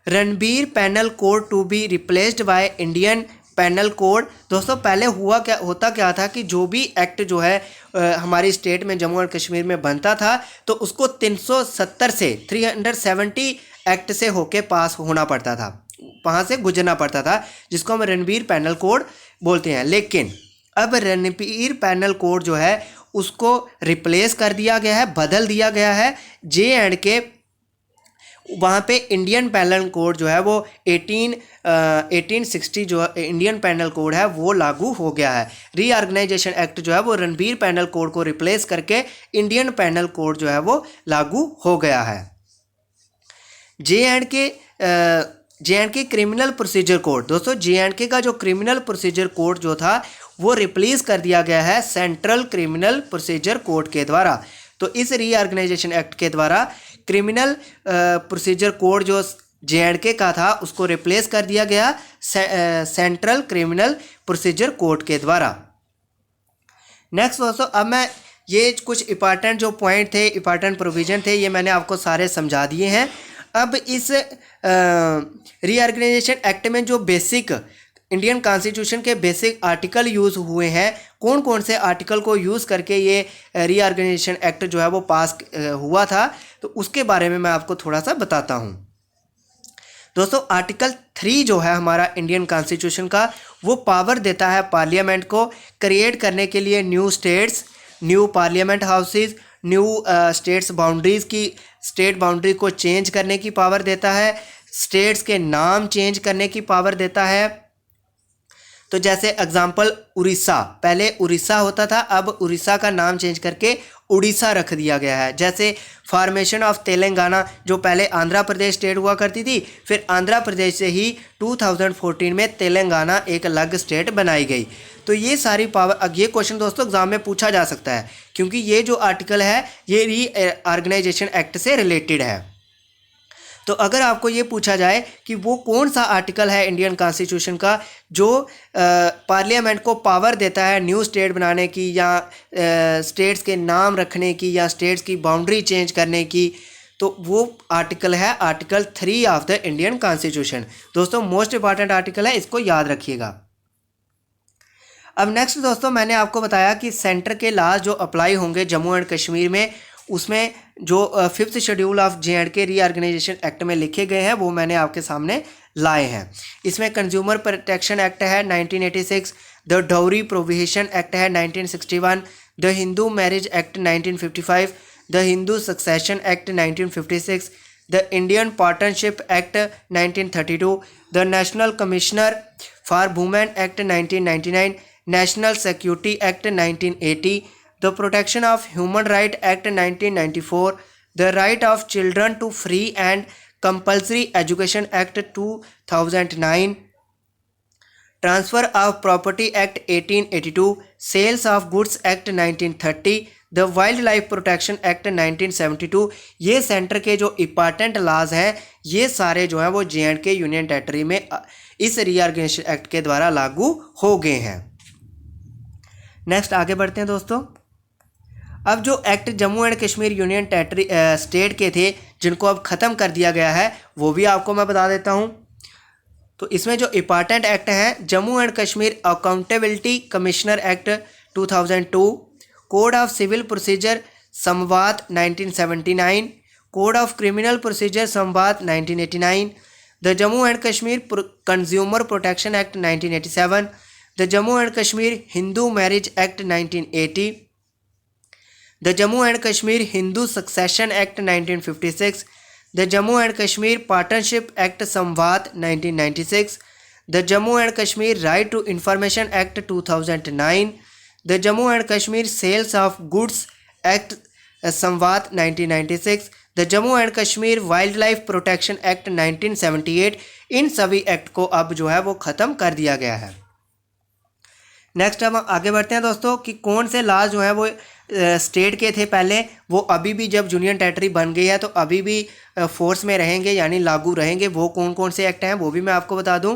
Ranbir penal code to be replaced by Indian penal code. दोस्तों, पहले होता क्या था कि जो भी एक्ट जो है हमारी स्टेट में जम्मू एंड कश्मीर में बनता था तो उसको 370 से 370 एक्ट से होके पास होना पड़ता था, वहाँ से गुजरना पड़ता था, जिसको हम रणबीर पैनल कोड बोलते हैं। लेकिन अब रणबीर पैनल कोड जो है उसको रिप्लेस कर दिया गया है, बदल दिया गया है J&K, वहाँ पे इंडियन पैनल कोड जो है वो 1860 जो इंडियन पैनल कोड है वो लागू हो गया है। रीऑर्गेनाइजेशन एक्ट जो है वो रणबीर पैनल कोड को रिप्लेस करके इंडियन पैनल कोड जो है वो लागू हो गया है। J&K criminal procedure code. दोस्तों, J&K का जो क्रिमिनल प्रोसीजर कोड जो था वो रिप्लेस कर दिया गया है सेंट्रल क्रिमिनल प्रोसीजर कोड के द्वारा। तो इस रीऑर्गेनाइजेशन एक्ट के द्वारा क्रिमिनल प्रोसीजर कोड जो JNK का था उसको रिप्लेस कर दिया गया सेंट्रल क्रिमिनल प्रोसीजर कोड के द्वारा। नेक्स्ट दोस्तों, अब मैं ये कुछ इंपॉर्टेंट जो पॉइंट थे, इंपॉर्टेंट प्रोविज़न थे, ये मैंने आपको सारे समझा दिए हैं। अब इस रीऑर्गेनाइजेशन एक्ट में जो बेसिक इंडियन कॉन्स्टिट्यूशन के बेसिक आर्टिकल यूज़ हुए हैं, कौन कौन से आर्टिकल को यूज़ करके ये रीऑर्गेनाइजेशन एक्ट जो है वो पास हुआ था, तो उसके बारे में मैं आपको थोड़ा सा बताता हूँ। दोस्तों, आर्टिकल 3 जो है हमारा इंडियन कॉन्स्टिट्यूशन का, वो पावर देता है पार्लियामेंट को क्रिएट करने के लिए new states, new parliament houses, new states boundaries की, स्टेट बाउंड्री को चेंज करने की पावर देता है, स्टेट्स के नाम चेंज करने की पावर देता है। तो जैसे एग्जांपल उड़ीसा, पहले उड़ीसा होता था, अब उड़ीसा का नाम चेंज करके उड़ीसा रख दिया गया है। जैसे फॉर्मेशन ऑफ तेलंगाना, जो पहले आंध्र प्रदेश स्टेट हुआ करती थी, फिर आंध्र प्रदेश से ही 2014 में तेलंगाना एक अलग स्टेट बनाई गई। तो ये सारी पावर, अब ये क्वेश्चन दोस्तों एग्जाम में पूछा जा सकता है, क्योंकि ये जो आर्टिकल है ये रीऑर्गेनाइजेशन एक्ट से रिलेटेड है। तो अगर आपको ये पूछा जाए कि वो कौन सा आर्टिकल है इंडियन कॉन्स्टिट्यूशन का जो पार्लियामेंट को पावर देता है न्यू स्टेट बनाने की, या स्टेट्स के नाम रखने की, या स्टेट्स की बाउंड्री चेंज करने की, तो वो आर्टिकल है article 3 of the Indian constitution. दोस्तों, मोस्ट इंपॉर्टेंट आर्टिकल है, इसको याद रखिएगा। अब नेक्स्ट दोस्तों, मैंने आपको बताया कि सेंटर के लॉज जो अप्लाई होंगे जम्मू एंड कश्मीर में, उसमें जो 5th schedule of JNK reorganisation act में लिखे गए हैं वो मैंने आपके सामने लाए हैं। इसमें कंज्यूमर प्रोटेक्शन एक्ट है 1986, द डाउरी प्रोहिबिशन एक्ट है 1961, the Hindu marriage act 1955, the Hindu succession act 1956, the Indian partnership act 1932, the national commissioner for women act 1999, national security act 1980, the Protection of Human Rights Act 1994, the Right of Children to Free and Compulsory Education Act 2009, Transfer of Property Act 1882, Sales of Goods Act 1930, the Wildlife Protection Act 1972। ये centre के जो important laws हैं, ये सारे जो हैं वो JNK union territory में इस रीऑर्गेनाइजेशन एक्ट के द्वारा लागू हो गए हैं। नेक्स्ट आगे बढ़ते हैं दोस्तों। अब जो act Jammu and Kashmir union territory state के थे, जिनको अब ख़त्म कर दिया गया है, वो भी आपको मैं बता देता हूँ। तो इसमें जो इंपॉर्टेंट एक्ट हैं, Jammu and Kashmir accountability commissioner act 2002, code of civil procedure संवाद 1979, कोड ऑफ क्रिमिनल प्रोसीजर संवाद 1989, the Jammu and Kashmir consumer protection act 1987, the Jammu and Kashmir Hindu marriage act 1980, the Jammu and Kashmir Hindu succession act 1956, the Jammu and Kashmir partnership act संवाद 1996, the Jammu and Kashmir right to information act 2009, the Jammu and Kashmir sales of goods act संवाद 1996, the Jammu and Kashmir wild life protection act 1978। इन सभी act को अब जो है वो ख़त्म कर दिया गया है। नेक्स्ट हम आगे बढ़ते हैं दोस्तों कि कौन से लॉज जो हैं वो स्टेट के थे पहले, वो अभी भी जब यूनियन टेरिटरी बन गई है तो अभी भी फोर्स में रहेंगे, यानी लागू रहेंगे। वो कौन कौन से एक्ट हैं वो भी मैं आपको बता दूं।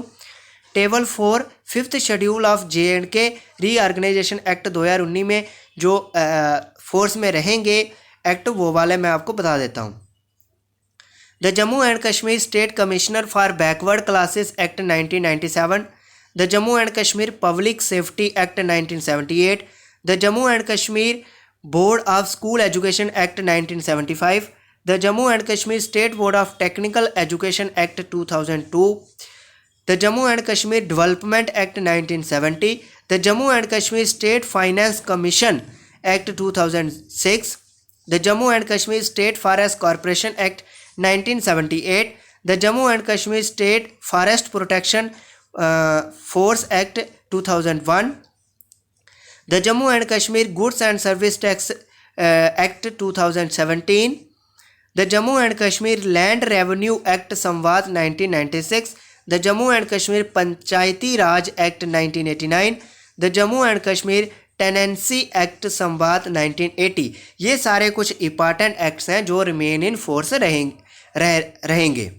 Table 4 5th schedule of JNK reorganisation act 2019 में जो फोर्स में रहेंगे एक्ट, वो वाले मैं आपको बता देता हूँ। The Jammu and Kashmir state commissioner for backward classes act 1997, the Jammu and Kashmir public safety act 1978, the Jammu and Kashmir board of school education act 1975, the Jammu and Kashmir state board of technical education act 2002, the Jammu and Kashmir development act 1970, the Jammu and Kashmir state finance commission act 2006, the Jammu and Kashmir state forest corporation act 1978, the Jammu and Kashmir state forest protection force act 2001, the Jammu and Kashmir goods and service tax act 2017, the Jammu and Kashmir land revenue act संवाद 1996, the Jammu and Kashmir Panchayati Raj act 1989, the Jammu and Kashmir tenancy act संवाद 1980। ये सारे कुछ important acts हैं जो remain in force रहेंगे।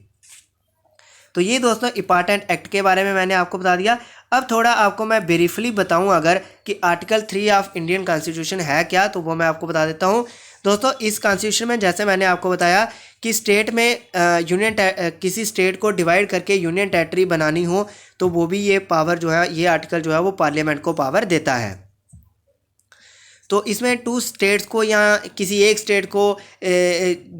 तो ये दोस्तों इंपॉर्टेंट एक्ट के बारे में मैंने आपको बता दिया। अब थोड़ा आपको मैं ब्रीफली बताऊं अगर कि आर्टिकल 3 ऑफ इंडियन कॉन्स्टिट्यूशन है क्या, तो वो मैं आपको बता देता हूं। दोस्तों इस कॉन्स्टिट्यूशन में जैसे मैंने आपको बताया कि स्टेट में किसी स्टेट को डिवाइड करके यूनियन टेरिटरी बनानी हो तो वो भी ये पावर जो है, ये आर्टिकल जो है वो पार्लियामेंट को पावर देता है। तो इसमें 2 स्टेट्स को या किसी एक स्टेट को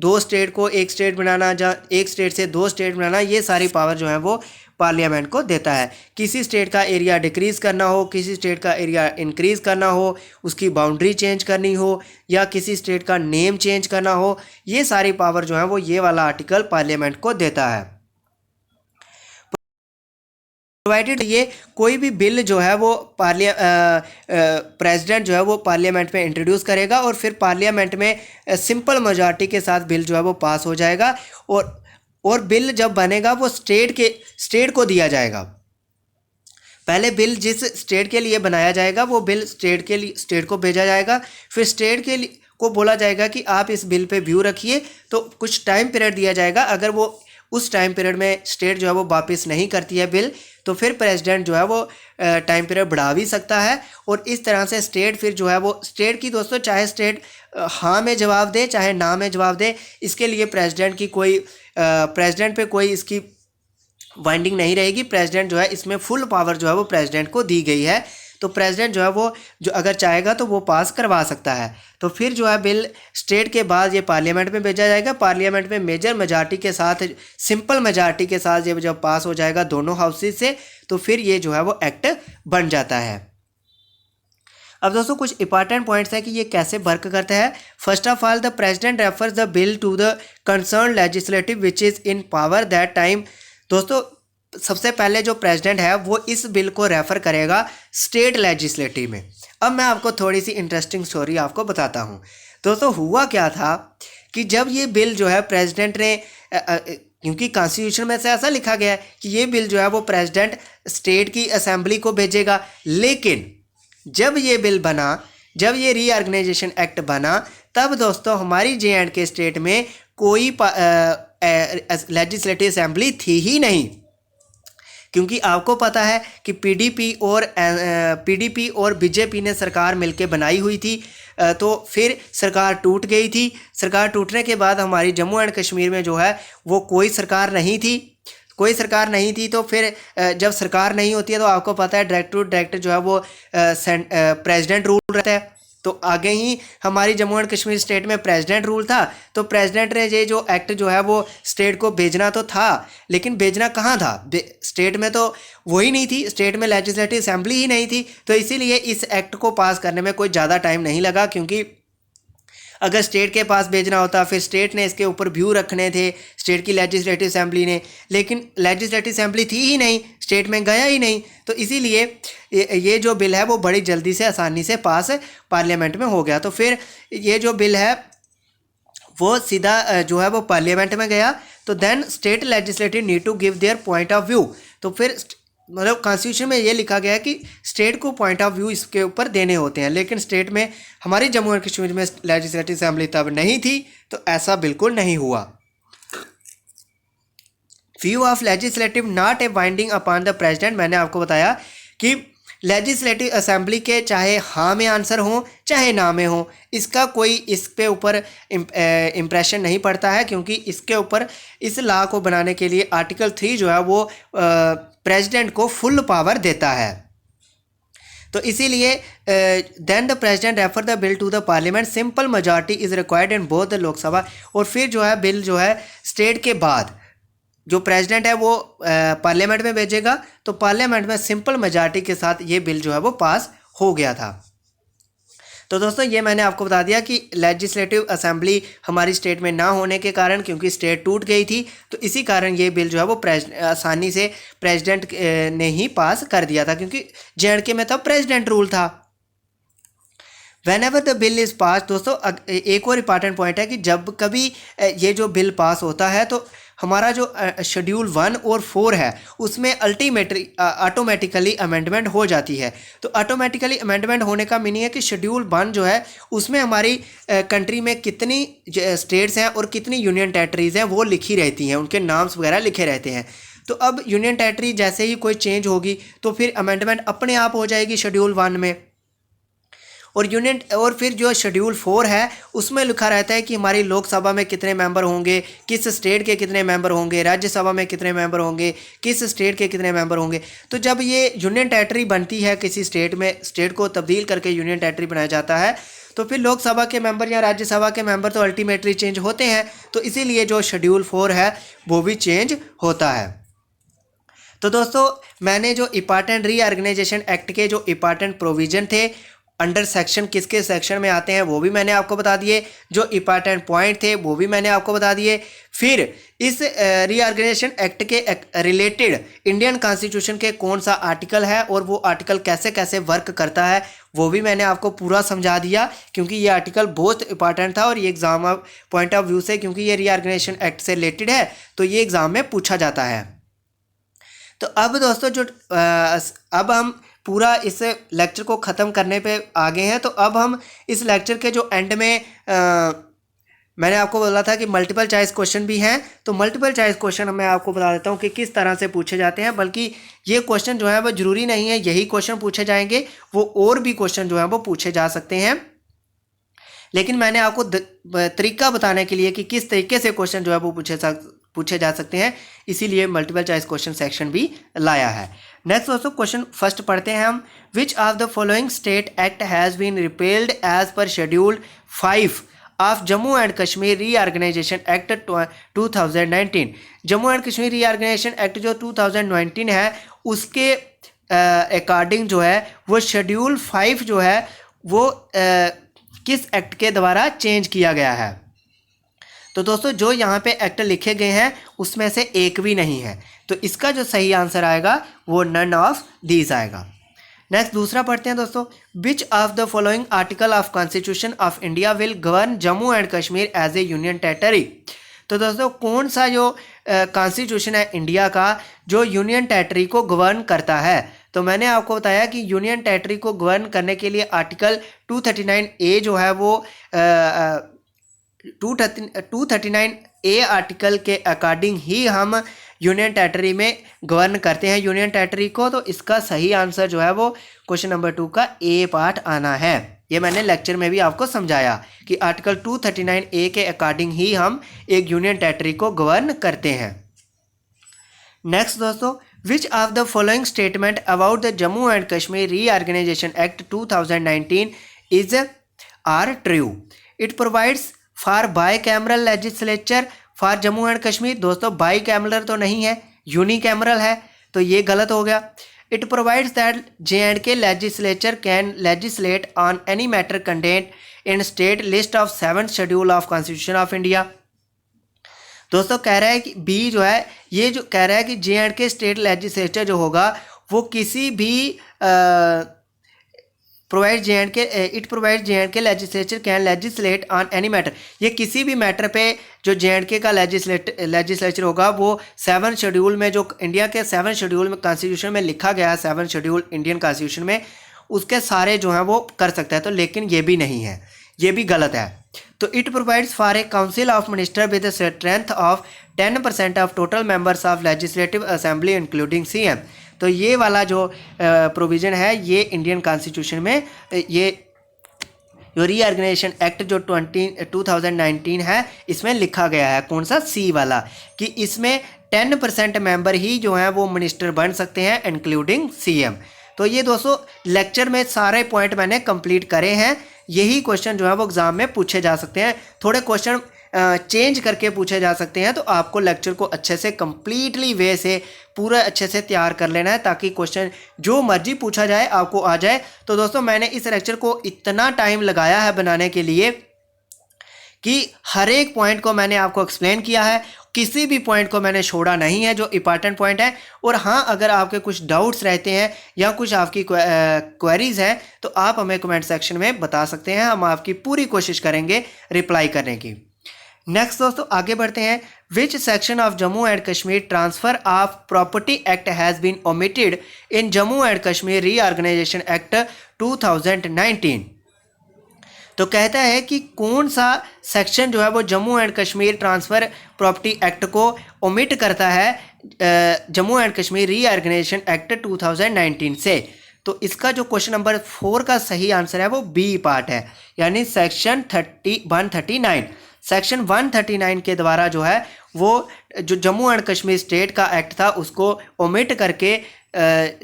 2 स्टेट को एक स्टेट बनाना, या एक स्टेट से 2 स्टेट बनाना, ये सारी पावर जो है वो पार्लियामेंट को देता है। किसी स्टेट का एरिया डिक्रीज़ करना हो, किसी स्टेट का एरिया इंक्रीज़ करना हो, उसकी बाउंड्री चेंज करनी हो, या किसी स्टेट का नेम चेंज करना हो, ये सारी पावर जो है वो ये वाला आर्टिकल पार्लियामेंट को देता है। प्रोवाइडेड ये कोई भी बिल जो है वो प्रेसिडेंट जो है वो पार्लियामेंट में इंट्रोड्यूस करेगा और फिर पार्लियामेंट में सिंपल मेजॉरिटी के साथ बिल जो है वो पास हो जाएगा, और बिल जब बनेगा वो स्टेट को दिया जाएगा। पहले बिल जिस स्टेट के लिए बनाया जाएगा वो बिल स्टेट को भेजा जाएगा, फिर स्टेट को बोला जाएगा कि आप इस बिल पे व्यू रखिए, तो कुछ टाइम पीरियड दिया जाएगा। अगर वो उस टाइम पीरियड में स्टेट जो है वो वापस नहीं करती है बिल, तो फिर प्रेसिडेंट जो है वो टाइम पीरियड बढ़ा भी सकता है। और इस तरह से स्टेट फिर जो है वो स्टेट की दोस्तों चाहे स्टेट हाँ में जवाब दे चाहे ना में जवाब दे, इसके लिए प्रेसिडेंट पे कोई इसकी बाइंडिंग नहीं रहेगी। प्रेसिडेंट जो है इसमें फुल पावर जो है वो प्रेसिडेंट को दी गई है, तो प्रेसिडेंट जो है वो जो अगर चाहेगा तो वो पास करवा सकता है। तो फिर जो है बिल स्टेट के बाद ये पार्लियामेंट में भेजा जाएगा, पार्लियामेंट में मेजर मेजॉरिटी के साथ, सिंपल मेजॉरिटी के साथ ये जब पास हो जाएगा दोनों हाउसेज से, तो फिर ये जो है वो एक्ट बन जाता है। अब दोस्तों कुछ इंपॉर्टेंट पॉइंट्स हैं कि ये कैसे वर्क करता है। First of all the president refers the bill to the concern legislative which is in power that time. दोस्तों सबसे पहले जो प्रेसिडेंट है वो इस बिल को रेफ़र करेगा स्टेट लेजिस्लेटिव में। अब मैं आपको थोड़ी सी इंटरेस्टिंग स्टोरी आपको बताता हूँ। दोस्तों हुआ क्या था कि जब ये बिल जो है प्रेसिडेंट ने क्योंकि कॉन्स्टिट्यूशन में से ऐसा लिखा गया है कि ये बिल जो है वो प्रेसिडेंट स्टेट की असेंबली को भेजेगा, लेकिन जब ये बिल बना, जब ये रीऑर्गेनाइजेशन एक्ट बना, तब दोस्तों हमारी जे.एंड.के स्टेट में कोई लेजिस्लेटिव असेंबली थी ही नहीं, क्योंकि आपको पता है कि पीडीपी और बीजेपी ने सरकार मिलके बनाई हुई थी, तो फिर सरकार टूट गई थी। सरकार टूटने के बाद हमारी जम्मू एंड कश्मीर में जो है वो कोई सरकार नहीं थी। तो फिर जब सरकार नहीं होती है तो आपको पता है डायरेक्ट टू डायरेक्ट जो है वो प्रेसिडेंट रूल रहता है। तो आगे ही हमारी जम्मू एंड कश्मीर स्टेट में प्रेसिडेंट रूल था, तो प्रेसिडेंट ने ये जो एक्ट जो है वो स्टेट को भेजना तो था, लेकिन भेजना कहाँ था, स्टेट में तो वही नहीं थी, स्टेट में लेजिस्लेटिव असेंबली ही नहीं थी। तो इसीलिए इस एक्ट को पास करने में कोई ज़्यादा टाइम नहीं लगा, क्योंकि अगर स्टेट के पास भेजना होता फिर स्टेट ने इसके ऊपर व्यू रखने थे, स्टेट की लेजिस्लेटिव असेंबली ने, लेकिन लेजिस्लेटिव असेंबली थी ही नहीं, स्टेट में गया ही नहीं। तो इसीलिए ये जो बिल है वो बड़ी जल्दी से आसानी से पास पार्लियामेंट में हो गया। तो फिर ये जो बिल है वो सीधा जो है वो पार्लियामेंट में गया। तो then state legislative need to give their point of view. तो फिर मतलब कॉन्स्टिट्यूशन में ये लिखा गया है कि स्टेट को पॉइंट ऑफ व्यू इसके ऊपर देने होते हैं, लेकिन स्टेट में हमारी जम्मू एंड कश्मीर में लेजिस्लेटिव असेंबली तब नहीं थी, तो ऐसा बिल्कुल नहीं हुआ। View of legislative not a binding upon the president. मैंने आपको बताया कि लेजिस्लेटिव असेंबली के चाहे हाँ में आंसर हो चाहे ना में हो, इसका कोई इस पे ऊपर इम्प्रेशन नहीं पड़ता है, क्योंकि इसके ऊपर इस लॉ को बनाने के लिए आर्टिकल 3 जो है वो प्रेसिडेंट को फुल पावर देता है। तो इसीलिए then the president refer the bill to the parliament, simple majority is required in both the Lok Sabha. और फिर जो है बिल जो है स्टेट के बाद जो प्रेसिडेंट है वो पार्लियामेंट में भेजेगा, तो पार्लियामेंट में सिंपल मेजॉरिटी के साथ ये बिल जो है वो पास हो गया था। तो दोस्तों ये मैंने आपको बता दिया कि लेजिस्लेटिव असेंबली हमारी स्टेट में ना होने के कारण, क्योंकि स्टेट टूट गई थी, तो इसी कारण ये बिल जो है वो आसानी से प्रेसिडेंट ने ही पास कर दिया था, क्योंकि जे.एंड.के में तब प्रेसिडेंट रूल था। Whenever the bill is passed, दोस्तों एक और इम्पॉर्टेंट पॉइंट है कि जब कभी ये जो बिल पास होता है तो हमारा जो शेड्यूल 1 और 4 है उसमें अल्टीमेटली ऑटोमेटिकली अमेंडमेंट हो जाती है। तो ऑटोमेटिकली अमेंडमेंट होने का मीनिंग है कि शेड्यूल 1 जो है उसमें हमारी कंट्री में कितनी स्टेट्स हैं और कितनी यूनियन टेरिटरीज़ हैं वो लिखी रहती हैं, उनके नाम्स वगैरह लिखे रहते हैं। तो अब यूनियन टेरिटरी जैसे ही कोई चेंज होगी तो फिर अमेंडमेंट अपने आप हो जाएगी शेड्यूल 1 में। और फिर जो शेड्यूल 4 है उसमें लिखा रहता है कि हमारी लोकसभा में कितने मेंबर होंगे, किस स्टेट के कितने मेंबर होंगे, राज्यसभा में कितने मेंबर होंगे, किस स्टेट के कितने मेंबर होंगे। तो जब ये यूनियन टेरिटरी बनती है किसी स्टेट में, स्टेट को तब्दील करके यूनियन टेरिटरी बनाया जाता है, तो फिर लोकसभा के मेंबर या राज्यसभा के मेंबर तो अल्टीमेटली चेंज होते हैं। तो इसीलिए जो शेड्यूल 4 है वो भी चेंज होता है। तो दोस्तों मैंने जो इंपॉर्टेंट रीऑर्गेनाइजेशन एक्ट के जो इंपॉर्टेंट प्रोविज़न थे अंडर सेक्शन किसके सेक्शन में आते हैं वो भी मैंने आपको बता दिए, जो इंपॉर्टेंट पॉइंट थे वो भी मैंने आपको बता दिए। फिर इस रीऑर्गेनाइजेशन एक्ट के रिलेटेड इंडियन कॉन्स्टिट्यूशन के कौन सा आर्टिकल है और वो आर्टिकल कैसे कैसे वर्क करता है वो भी मैंने आपको पूरा समझा दिया, क्योंकि ये आर्टिकल बहुत इंपॉर्टेंट था और ये एग्ज़ाम पॉइंट ऑफ व्यू से, क्योंकि ये रीऑर्गेनाइजेशन एक्ट से रिलेटेड है तो ये एग्ज़ाम में पूछा जाता है। तो अब दोस्तों जो अब हम पूरा इस लेक्चर को ख़त्म करने पे आ गए हैं। तो अब हम इस लेक्चर के जो एंड में मैंने आपको बोला था कि मल्टीपल चॉइस क्वेश्चन भी हैं, तो मल्टीपल चॉइस क्वेश्चन मैं आपको बता देता हूँ कि किस तरह से पूछे जाते हैं। बल्कि ये क्वेश्चन जो है वो ज़रूरी नहीं है यही क्वेश्चन पूछे जाएंगे, वो और भी क्वेश्चन जो है वो पूछे जा सकते हैं। लेकिन मैंने आपको तरीका बताने के लिए कि किस तरीके से क्वेश्चन जो है वो पूछे जा सकते हैं, इसीलिए मल्टीपल चॉइस क्वेश्चन सेक्शन भी लाया है। नेक्स्ट दोस्तों क्वेश्चन फर्स्ट पढ़ते हैं हम। Which of the following state act has been repealed as per schedule 5 of Jammu and Kashmir reorganisation act 2019। Jammu and Kashmir reorganisation act जो 2019 है उसके अकॉर्डिंग जो है वो शेड्यूल 5 जो है वो किस एक्ट के द्वारा चेंज किया गया है। तो दोस्तों जो यहाँ पे एक्ट लिखे गए हैं उसमें से एक भी नहीं है, तो इसका जो सही आंसर आएगा वो नन ऑफ दीज आएगा। नेक्स्ट दूसरा पढ़ते हैं दोस्तों। Which of the following article of constitution of India will govern Jammu and Kashmir as a union territory. तो दोस्तों कौन सा जो कॉन्स्टिट्यूशन है इंडिया का जो यूनियन टेरिटरी को गवर्न करता है। तो मैंने आपको बताया कि यूनियन टेरिटरी को गवर्न करने के लिए आर्टिकल 239A जो है वो 239A आर्टिकल के अकॉर्डिंग ही हम यूनियन टेरिटरी में गवर्न करते हैं यूनियन टेरिटरी को। तो इसका सही आंसर जो है वो क्वेश्चन नंबर 2 का ए पार्ट आना है। ये मैंने लेक्चर में भी आपको समझाया कि आर्टिकल 239A के अकॉर्डिंग ही हम एक यूनियन टेरिटरी को गवर्न करते हैं। नेक्स्ट दोस्तों, which of the following statement about the Jammu and Kashmir reorganisation act 2019 is are true. It provides for bicameral legislature for Jammu and Kashmir. दोस्तों बाई कैमरल तो नहीं है, यूनिकैमरल है, तो ये गलत हो गया। It provides that J&K legislature can legislate on any matter content in state list of 7th schedule of constitution of India. दोस्तों कह रहा है कि बी जो है ये जो कह रहा है कि J&K स्टेट लेजिस्लेचर जो होगा वो किसी भी provide J&K legislature can legislate on any matter. ये किसी भी मैटर पे जो J&K का लेजिस्लेचर होगा वो 7th शेड्यूल में जो इंडिया के 7th शेड्यूल में कॉन्स्टिट्यूशन में लिखा गया है 7th शेड्यूल इंडियन कॉन्स्टिट्यूशन में उसके सारे जो हैं वो कर सकता है। तो लेकिन ये भी नहीं है, ये भी गलत है। तो it provides for a council of minister with the strength of 10% of total members of legislative assembly including CM। तो ये वाला जो प्रोविज़न है ये इंडियन कॉन्स्टिट्यूशन में ये जो रीऑर्गेनाइजेशन एक्ट जो 2019 है इसमें लिखा गया है। कौन सा? सी वाला, कि इसमें 10% मेंबर ही जो हैं वो मिनिस्टर बन सकते हैं इंक्लूडिंग CM। तो ये दोस्तों लेक्चर में सारे पॉइंट मैंने कंप्लीट करे हैं। यही क्वेश्चन जो है वो एग्ज़ाम में पूछे जा सकते हैं, थोड़े क्वेश्चन चेंज करके पूछे जा सकते हैं। तो आपको लेक्चर को अच्छे से कंप्लीटली वे से पूरा अच्छे से तैयार कर लेना है ताकि क्वेश्चन जो मर्जी पूछा जाए आपको आ जाए। तो दोस्तों मैंने इस लेक्चर को इतना टाइम लगाया है बनाने के लिए कि हर एक पॉइंट को मैंने आपको एक्सप्लेन किया है, किसी भी पॉइंट को मैंने छोड़ा नहीं है जो इंपॉर्टेंट पॉइंट है। और हाँ, अगर आपके कुछ डाउट्स रहते हैं या कुछ आपकी क्वेरीज हैं तो आप हमें कमेंट सेक्शन में बता सकते हैं, हम आपकी पूरी कोशिश करेंगे रिप्लाई करने की। नेक्स्ट दोस्तों आगे बढ़ते हैं। Which section of Jammu and Kashmir transfer of property act has been omitted in Jammu and Kashmir reorganisation act 2019। तो कहता है कि कौन सा सेक्शन जो है वो Jammu and Kashmir transfer property act को ओमिट करता है Jammu and Kashmir reorganisation act 2019 से। तो इसका जो क्वेश्चन नंबर 4 का सही आंसर है वो बी पार्ट है, यानी सेक्शन 139। सेक्शन 139 के द्वारा जो है वो जो जम्मू एंड कश्मीर स्टेट का एक्ट था उसको ओमिट करके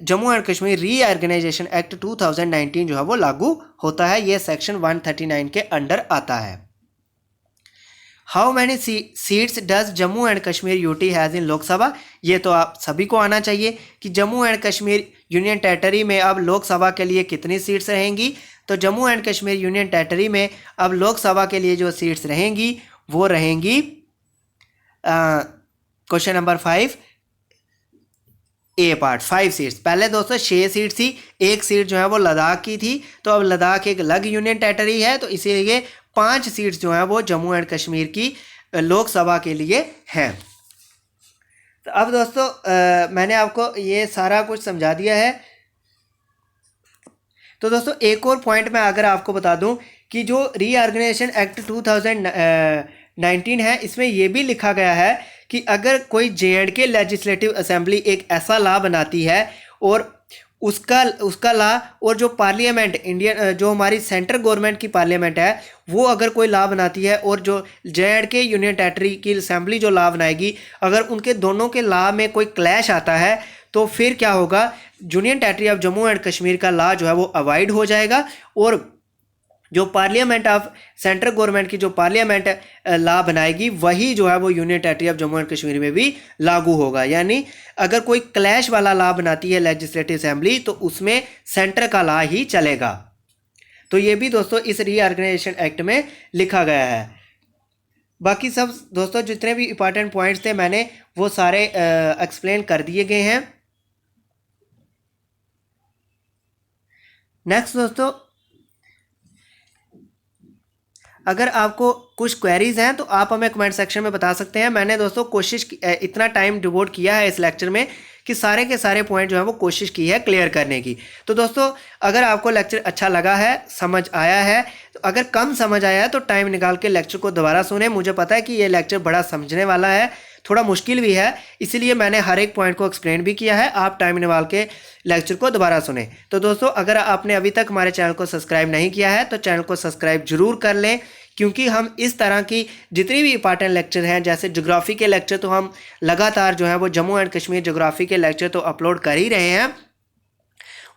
Jammu and Kashmir reorganisation act 2019 जो है वो लागू होता है। ये सेक्शन 139 के अंडर आता है। How many seats does Jammu and Kashmir UT has इन लोकसभा। ये तो आप सभी को आना चाहिए कि Jammu and Kashmir union territory में अब लोकसभा के लिए कितनी सीट्स रहेंगी। तो Jammu and Kashmir union territory में अब लोकसभा के लिए जो सीट्स रहेंगी वो रहेंगी क्वेश्चन नंबर 5 ए पार्ट 5 सीट्स। पहले दोस्तों 6 सीट थी, एक सीट जो है वो लद्दाख की थी, तो अब लद्दाख एक अलग यूनियन टेरिटरी है, तो इसीलिए 5 सीट्स जो है वो जम्मू एंड कश्मीर की लोकसभा के लिए हैं। तो अब दोस्तों मैंने आपको ये सारा कुछ समझा दिया है। तो दोस्तों एक और पॉइंट मैं अगर आपको बता दूं कि जो रीऑर्गेनाइजेशन एक्ट 2019 है, इसमें यह भी लिखा गया है कि अगर कोई J&K लेजिस्लेटिव असेंबली एक ऐसा लॉ बनाती है और उसका लॉ और जो पार्लियामेंट इंडियन जो हमारी सेंट्रल गवर्नमेंट की पार्लियामेंट है वो अगर कोई लॉ बनाती है और जो J&K यूनियन टेरिटरी की असेंबली जो लॉ बनाएगी, अगर उनके दोनों के लॉ में कोई क्लैश आता है तो फिर क्या होगा, union territory of Jammu and Kashmir का लॉ जो है वो अवॉइड हो जाएगा और जो पार्लियामेंट ऑफ सेंट्रल गवर्नमेंट की जो पार्लियामेंट लॉ बनाएगी वही जो है वो union territory of Jammu and Kashmir में भी लागू होगा। यानी अगर कोई क्लैश वाला लॉ बनाती है लेजिस्लेटिव असेंबली तो उसमें सेंटर का लॉ ही चलेगा। तो ये भी दोस्तों इस रीऑर्गेनाइजेशन एक्ट में लिखा गया है। बाकी सब दोस्तों जितने भी इंपॉर्टेंट पॉइंट्स थे मैंने वो सारे एक्सप्लेन कर दिए गए हैं। नेक्स्ट दोस्तों अगर आपको कुछ क्वेरीज हैं तो आप हमें कमेंट सेक्शन में बता सकते हैं। मैंने दोस्तों इतना टाइम डिवोट किया है इस लेक्चर में कि सारे के सारे पॉइंट जो है वो कोशिश की है क्लियर करने की। तो दोस्तों अगर आपको लेक्चर अच्छा लगा है, समझ आया है, तो अगर कम समझ आया है तो टाइम निकाल के लेक्चर को दोबारा सुने। मुझे पता है कि ये लेक्चर बड़ा समझने वाला है, थोड़ा मुश्किल भी है, इसीलिए मैंने हर एक पॉइंट को एक्सप्लेन भी किया है। आप टाइम निकाल के लेक्चर को दोबारा सुने। तो दोस्तों अगर आपने अभी तक हमारे चैनल को सब्सक्राइब नहीं किया है तो चैनल को सब्सक्राइब जरूर कर लें, क्योंकि हम इस तरह की जितनी भी इंपॉर्टेंट लेक्चर हैं, जैसे ज्योग्राफी के लेक्चर तो हम लगातार जो है वो जम्मू एंड कश्मीर ज्योग्राफी के लेक्चर तो अपलोड कर ही रहे हैं,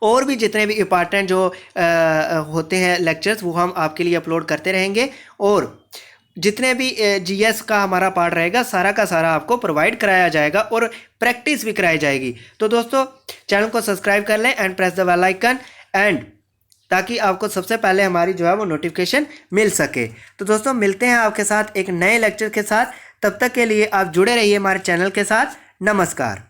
और भी जितने भी इंपॉर्टेंट जो होते हैं लेक्चर्स वो हम आपके लिए अपलोड करते रहेंगे। और जितने भी GS का हमारा पार्ट रहेगा सारा का सारा आपको प्रोवाइड कराया जाएगा और प्रैक्टिस भी कराई जाएगी। तो दोस्तों चैनल को सब्सक्राइब कर लें and press the bell icon and ताकि आपको सबसे पहले हमारी जो है वो नोटिफिकेशन मिल सके। तो दोस्तों मिलते हैं आपके साथ एक नए लेक्चर के साथ, तब तक के लिए आप जुड़े रहिए हमारे चैनल के साथ। नमस्कार।